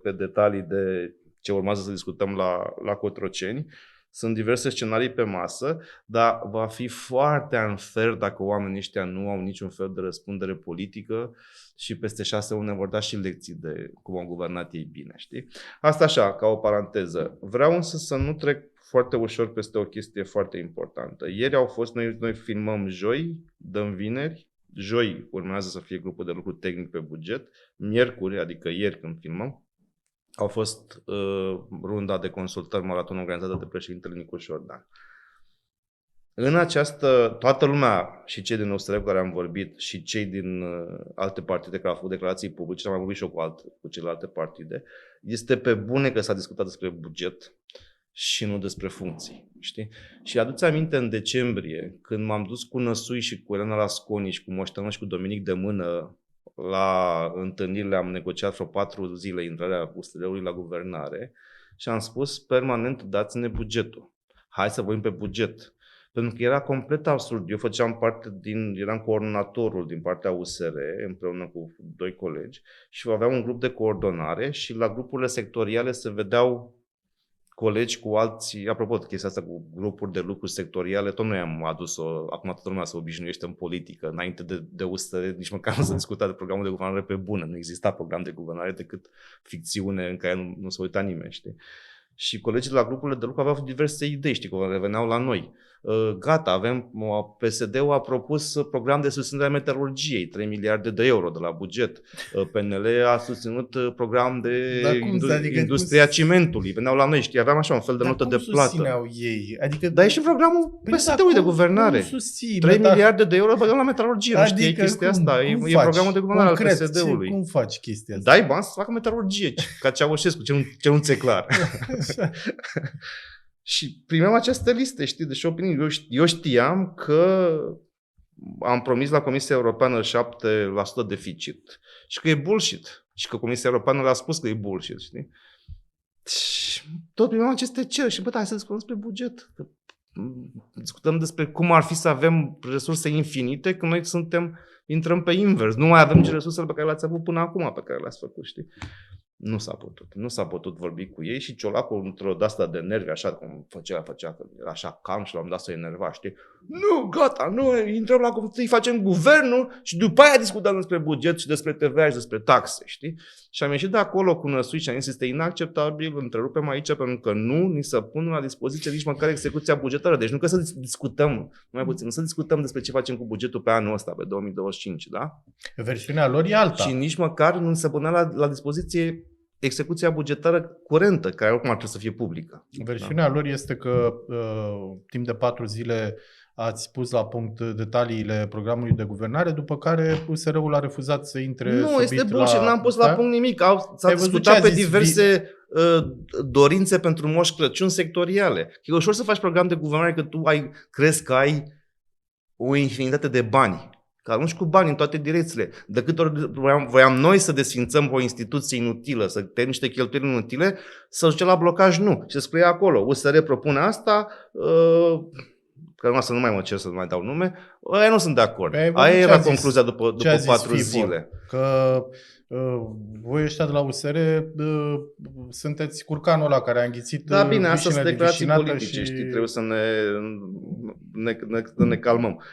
pe detalii de ce urmează să discutăm la Cotroceni. Sunt diverse scenarii pe masă, dar va fi foarte unfair dacă oamenii ăștia nu au niciun fel de răspundere politică și peste 6 luni ne vor da și lecții de cum au guvernat ei bine, știi? Asta așa, ca o paranteză. Vreau însă să nu trec foarte ușor peste o chestie foarte importantă. Ieri au fost, noi filmăm joi, dăm vineri, joi urmează să fie grupul de lucru tehnic pe buget, miercuri, adică ieri când filmăm, au fost runda de consultări maraton organizată de președintele Nicu Șordan. În această, toată lumea și cei din USR cu care am vorbit și cei din alte partide care au făcut declarații publice, am mai vorbit și eu cu celelalte partide, este pe bune că s-a discutat despre buget și nu despre funcții. Știi? Și aduți aminte în decembrie, când m-am dus cu Năsui și cu Elena Lasconi și cu Moștănă și cu Dominic de Mână la întâlnirile, am negociat vreo 4 zile intrarea USR-ului la guvernare și am spus permanent, dați-ne bugetul. Hai să vorbim pe buget. Pentru că era complet absurd. Eu eram coordonatorul din partea USR împreună cu 2 colegi și aveam un grup de coordonare și la grupurile sectoriale se vedeau colegi cu alții, apropo de chestia asta cu grupuri de lucru sectoriale, tot noi am adus-o, acum toată lumea se obișnuiește în politică, înainte de USR, nici măcar nu s-a discutat de programul de guvernare pe bună, nu exista program de guvernare decât ficțiune în care nu se uita nimeni, știi? Și colegii de la grupurile de lucru aveau diverse idei, știi, că reveneau la noi. Gata, PSD-ul a propus program de susținere a metalurgiei, 3 miliarde de euro de la buget. PNL a susținut program de industria cimentului. Veneau la noi, știi, aveam așa un fel de notă de plată. Dar cum susțineau ei? Adică, dar e și programul PSD-ului de guvernare. 3 miliarde de euro băgăm la metalurgie, nu știi chestia asta? E programul de guvernare al PSD-ului. Cum faci chestia asta? Dai bani să facă metalurgie, ca Ceaușescu, ce nu ți-e clar. Și primeam aceste liste, știi, de opinii. Eu știam că am promis la Comisia Europeană 7% deficit și că e bullshit. Și că Comisia Europeană le-a spus că e bullshit, știi? Și tot primeam aceste cereri și hai să discutăm despre buget. Discutăm despre cum ar fi să avem resurse infinite când noi intrăm pe invers. Nu mai avem resursele pe care le-ați avut până acum, pe care le-ați făcut, știi? Nu s-a putut vorbi cu ei și Ciolacu, într-o de-asta de nervi, așa cum făcea, că era așa calm și la un dat să-i enerva, știi? Nu, gata, nu, intrăm la să-i facem guvernul și după aia discutăm despre buget și despre TVA și despre taxe, știi? Și am ieșit de acolo cu năsui și am zis, este inacceptabil, întrerupem aici pentru că nu ni se pun la dispoziție nici măcar execuția bugetară. Deci nu că să discutăm, nu să discutăm despre ce facem cu bugetul pe anul ăsta, pe 2025, da? Versiunea lor e alta. Și nici măcar nu se punea la dispoziție execuția bugetară curentă, care oricum ar trebui să fie publică. Versiunea lor este că timp de 4 zile ați pus la punct detaliile programului de guvernare, după care USR-ul a refuzat să intre Nu, este bullshit, n-am pus la punct nimic. S-a discutat pe diverse dorințe pentru Moș Crăciun sectoriale. E ușor să faci program de guvernare că tu crezi că ai o infinitate de bani. Că arunci cu bani în toate direcțiile. De câte ori voiam noi să desfințăm o instituție inutilă, să tăiem niște cheltuieli inutile, să duce la blocaj, nu. Și se scrie acolo, USR propune asta, că nu să nu mai mă cer să nu mai dau nume, aia nu sunt de acord. Aia era concluzia după 4 zile. Că voi ăștia de la USR sunteți curcanul ăla care a înghițit. Da, bine, asta sunt declarații politice, știi, trebuie să ne calmăm.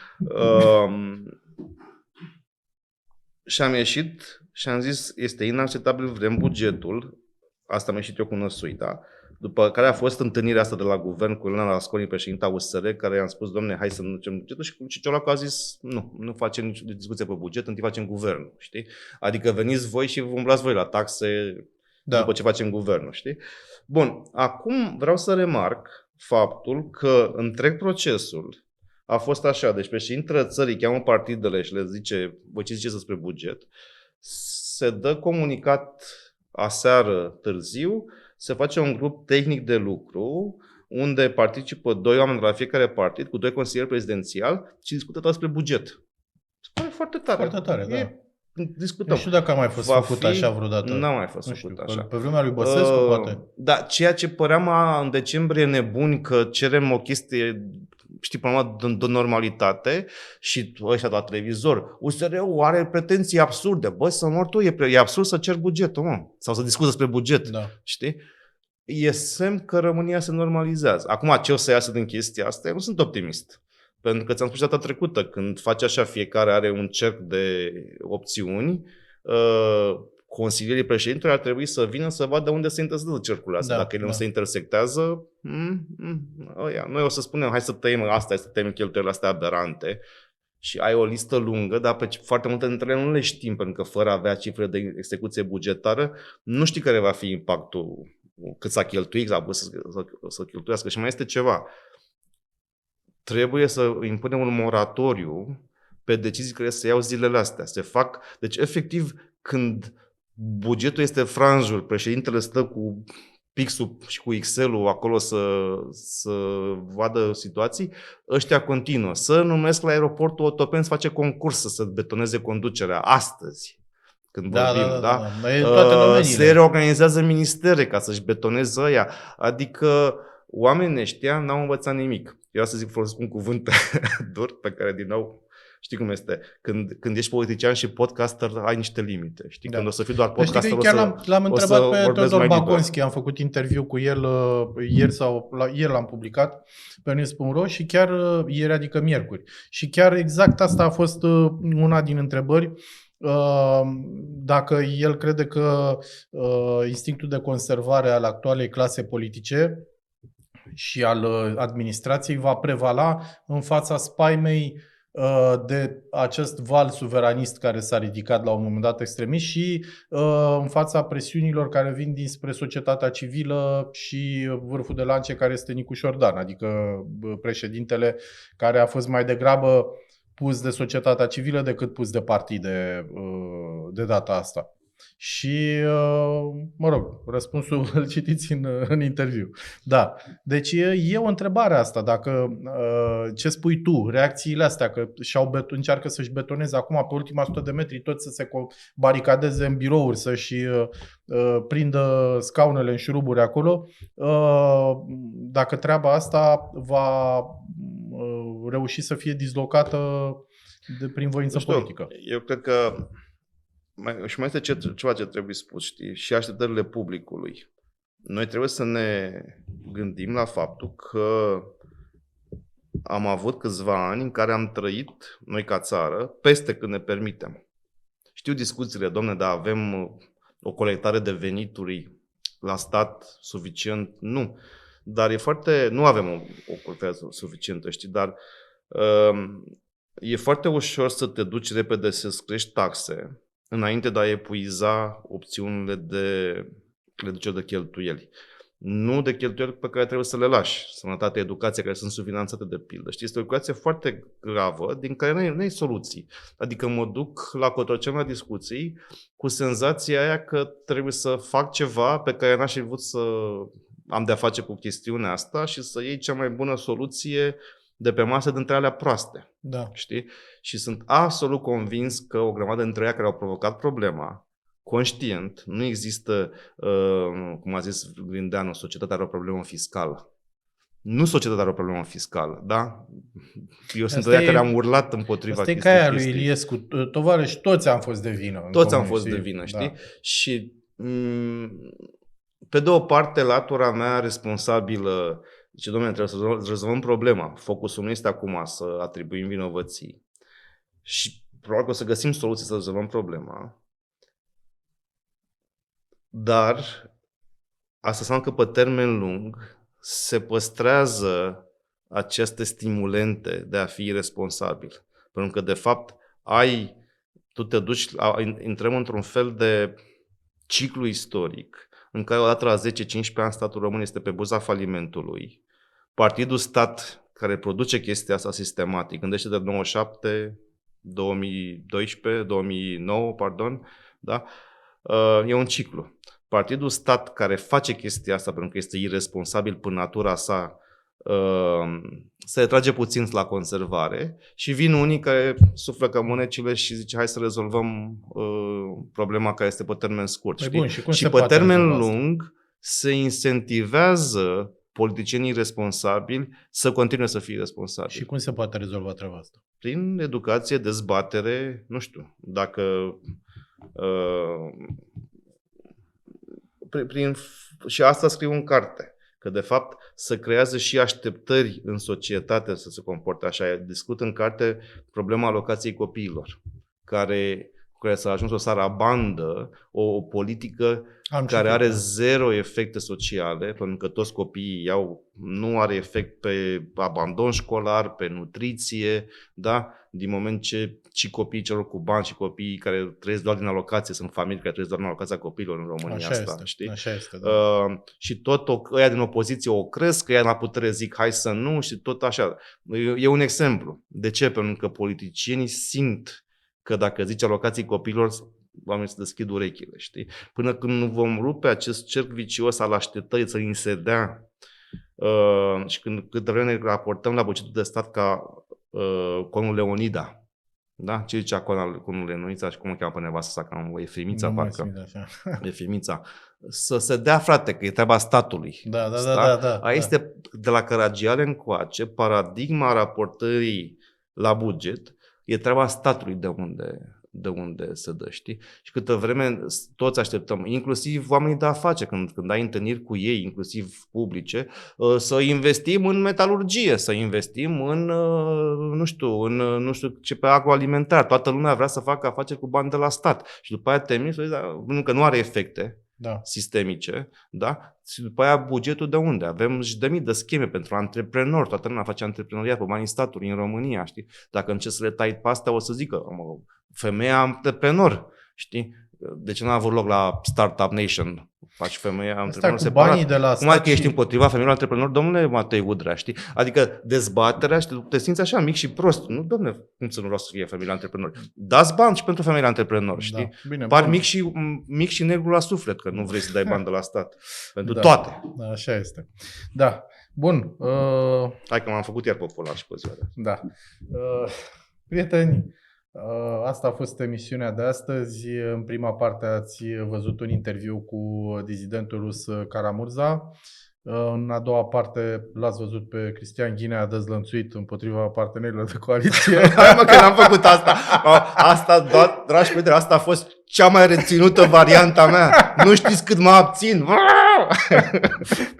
Și am ieșit și am zis, este inacceptabil, vrem bugetul. Asta am ieșit eu cu năsui, da? După care a fost întâlnirea asta de la guvern cu Elena Lasconi, președinta USR, care i-am spus, domne, hai să nu ducem bugetul, și Ciolacu a zis, nu facem nicio discuție pe buget, întâi facem guvernul, știi? Adică veniți voi și vă umblați voi la taxe după ce facem guvernul, știi? Bun, acum vreau să remarc faptul că întreg procesul a fost așa, deci președintele țării cheamă partidele și le zice, voi ce ziceți despre buget, se dă comunicat aseară târziu, se face un grup tehnic de lucru unde participă 2 oameni de la fiecare partid cu 2 consilieri prezidențiali și discută tot despre buget. Se pare foarte tare. Foarte tare, da. Discutăm. Nu știu dacă a mai fost făcut așa vreodată. Nu a mai fost făcut așa. Pe vremea lui Băsescu, poate. Da, ceea ce păream în decembrie nebuni că cerem o chestie, știi, până de normalitate și ăștia la televizor. USR-ul are pretenții absurde. Bă, să mor tu, e absurd să cer bugetul, mă. Sau să discuți despre buget, știi? E semn că România se normalizează. Acum, ce o să iasă din chestia asta, eu nu sunt optimist. Pentru că ți-am spus data trecută, când faci așa, fiecare are un cerc de opțiuni, consilierii președintelui ar trebui să vină să vadă unde se intersectează cercul ăsta. Dacă ele nu se intersectează, noi o să spunem, hai să tăiem asta, hai să tăiem cheltuielile astea aberante. Și ai o listă lungă, dar pe foarte multe dintre ele nu le știm, pentru că fără a avea cifre de execuție bugetară, nu știi care va fi impactul, cât s-a cheltuit, să cheltuiască. Și mai este ceva. Trebuie să impunem un moratoriu pe decizii care se iau zilele astea. Deci, efectiv, când bugetul este franjul, președintele stă cu pixul și cu Excel-ul acolo să vadă situații, ăștia continuă. Să numesc la aeroportul Otopeni să face concurs să betoneze conducerea astăzi. Când vorbim, da? Se reorganizează ministere ca să-și betoneze ăia. Adică oamenii ăștia n-au învățat nimic. Eu să zic, folosesc un cuvânt dur pe care din nou știi cum este. Când ești politician și podcaster, ai niște limite. Știi? Când o să fii doar podcaster, l-am întrebat pe Teodor Baconski, am făcut interviu cu el ieri l-am publicat pe news.ro și chiar ieri, adică miercuri. Și chiar exact asta a fost una din întrebări. Dacă el crede că instinctul de conservare al actualei clase politice și al administrației va prevala în fața spaimei de acest val suveranist care s-a ridicat la un moment dat extremist și în fața presiunilor care vin dinspre societatea civilă și vârful de lance care este Nicu Șordan, adică președintele care a fost mai degrabă pus de societatea civilă decât pus de partide de data asta. Și, mă rog, răspunsul îl citiți în interviu. Da. Deci e o întrebare asta, dacă ce spui tu, reacțiile astea, că încearcă să-și betoneze acum pe ultima 100 de metri toți să se baricadeze în birouri, să-și prindă scaunele în șuruburi acolo, dacă treaba asta va reuși să fie dislocată prin voință politică. Eu cred că mai este ceva ce trebuie spus, știi? Și așteptările publicului. Noi trebuie să ne gândim la faptul că am avut câțiva ani în care am trăit, noi ca țară, peste când ne permitem. Știu discuțiile, domne, dar avem o colectare de venituri la stat suficient? Nu. Dar nu avem o colectare suficientă, știi? Dar e foarte ușor să te duci repede să-ți crești taxe înainte de a epuiza opțiunile de reducere de cheltuieli. Nu de cheltuieli pe care trebuie să le lași. Sănătate, educație, care sunt subfinanțate de pildă. Știi, este o ecuație foarte gravă, din care nu ai soluții. Adică mă duc la cotroceni la discuții cu senzația aia că trebuie să fac ceva pe care n-aș fi vrut să am de-a face cu chestiunea asta și să iei cea mai bună soluție de pe masă dintre alea proaste. Da. Știi? Și sunt absolut convins că o grămadă dintre ea care au provocat problema, conștient, nu există, cum a zis Grindeanu, societatea are o problemă fiscală. Nu societatea are o problemă fiscală, da? Eu sunt ăia care am urlat împotriva chestii. Asta e caia lui Iliescu, tovarăși, toți am fost de vină. Toți am fost de vină, știi? Da. Și pe de o parte, latura mea responsabilă zice, domnule, trebuie să rezolvăm problema. Focusul nu este acum să atribuim vinovății. Și probabil că o să găsim soluții să rezolvăm problema. Dar asta înseamnă că pe termen lung se păstrează aceste stimulente de a fi responsabil. Pentru că, de fapt, tu te duci, intrăm într-un fel de ciclu istoric în care odată la 10-15 ani statul român este pe buza falimentului. Partidul stat care produce chestia asta sistematic, gândește de 97, 2012, 2009, pardon, da? E un ciclu. Partidul stat care face chestia asta pentru că este irresponsabil prin natura sa, se retrage puțin la conservare și vin unii care suflă ca mânecile și zice hai să rezolvăm problema care este pe termen scurt. Bun, și pe termen lung se incentivează politicienii responsabili să continue să fie responsabili. Și cum se poate rezolva treaba asta? Prin educație, dezbatere, nu știu, dacă și asta scriu în carte, că de fapt să creează și așteptări în societate să se comporte așa. Discut în carte problema alocației copiilor, care s-a ajuns o sarabandă, o politică care are zero efecte sociale, pentru că toți copiii nu are efect pe abandon școlar, pe nutriție, da? Din moment ce și copiii celor cu bani și copiii care trăiesc doar din alocație, sunt familii care trăiesc doar din alocația copiilor în România asta, știi? Așa este, da. Și tot ăia din opoziție o cresc, că ăia la putere zic hai să nu și tot așa. E un exemplu. De ce? Pentru că politicienii simt că dacă zici alocații copiilor, oamenii se deschid urechile, știi? Până când nu vom rupe acest cerc vicios al așteptării să îi se dea și cât vreme ne raportăm la bugetul de stat ca conul Leonida, da? Ce zicea conul Leonida și cum o cheamă pe nevastă sa, că am Efimița, parcă. Efimița. Să se dea, frate, că e treaba statului. Da. Aia este de la Caragiale încoace, paradigma raportării la buget e treaba statului de unde se dă, știi? Și câtă vreme toți așteptăm, inclusiv oamenii de afaceri, când ai întâlniri cu ei, inclusiv publice, să investim în metalurgie, să investim în, nu știu ce pe agroalimentar. Toată lumea vrea să facă afaceri cu bani de la stat. Și după aia termin să zic, că nu are efecte. sistemice, da? Și după aia bugetul de unde? Avem și de mii de scheme pentru antreprenori, toată lumea face antreprenoriat pe banii statului în România, știi? Dacă încerci să le tai pe astea, o să zică, femeia antreprenor, știi? De ce nu a avut loc la Startup Nation? Faci femeia antreprenor separat. Cum adică ești împotriva femeilor antreprenori, domnule Matei Udrea, știi? Adică dezbaterea, știi, te simți așa mic și prost. Nu, domnule, cum să nu vreau să fie femeile antreprenori? Dați bani și pentru femeile antreprenori, știi? Da, bine, par mic și negru la suflet, că nu vrei să dai bani de la stat. Pentru toate. Da, așa este. Da. Bun. Hai că m-am făcut iar popular și pe ziua de azi. Da. Prieteni, asta a fost emisiunea de astăzi. În prima parte ați văzut un interviu cu dizidentul rus Kara-Murza. În a doua parte l-ați văzut pe Cristian Ghinea dezlănțuit împotriva partenerilor de coaliție. Hai mă că n-am făcut asta. Asta, dragi prieteni, asta a fost cea mai reținută varianta mea. Nu știți cât mă abțin.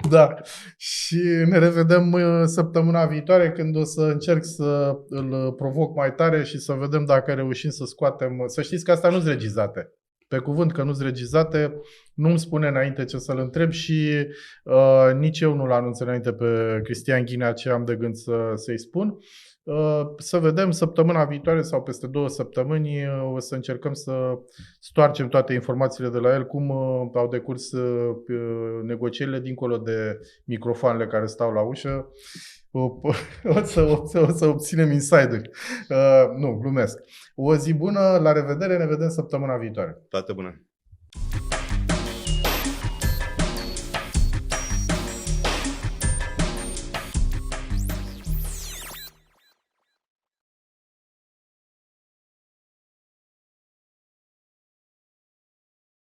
Da. Și ne revedem săptămâna viitoare când o să încerc să îl provoc mai tare și să vedem dacă reușim să scoatem. Să știți că asta nu-s regizate. Pe cuvânt că nu-s regizate, nu-mi spune înainte ce să-l întreb și nici eu nu-l anunț înainte pe Cristian Ghinea ce am de gând să-i spun. Să vedem săptămâna viitoare sau peste 2 săptămâni o să încercăm să stoarcem toate informațiile de la el, cum au decurs negocierile dincolo de microfoanele care stau la ușă. O să obținem insider. Nu, glumesc. O zi bună, la revedere, ne vedem săptămâna viitoare. Toate bune!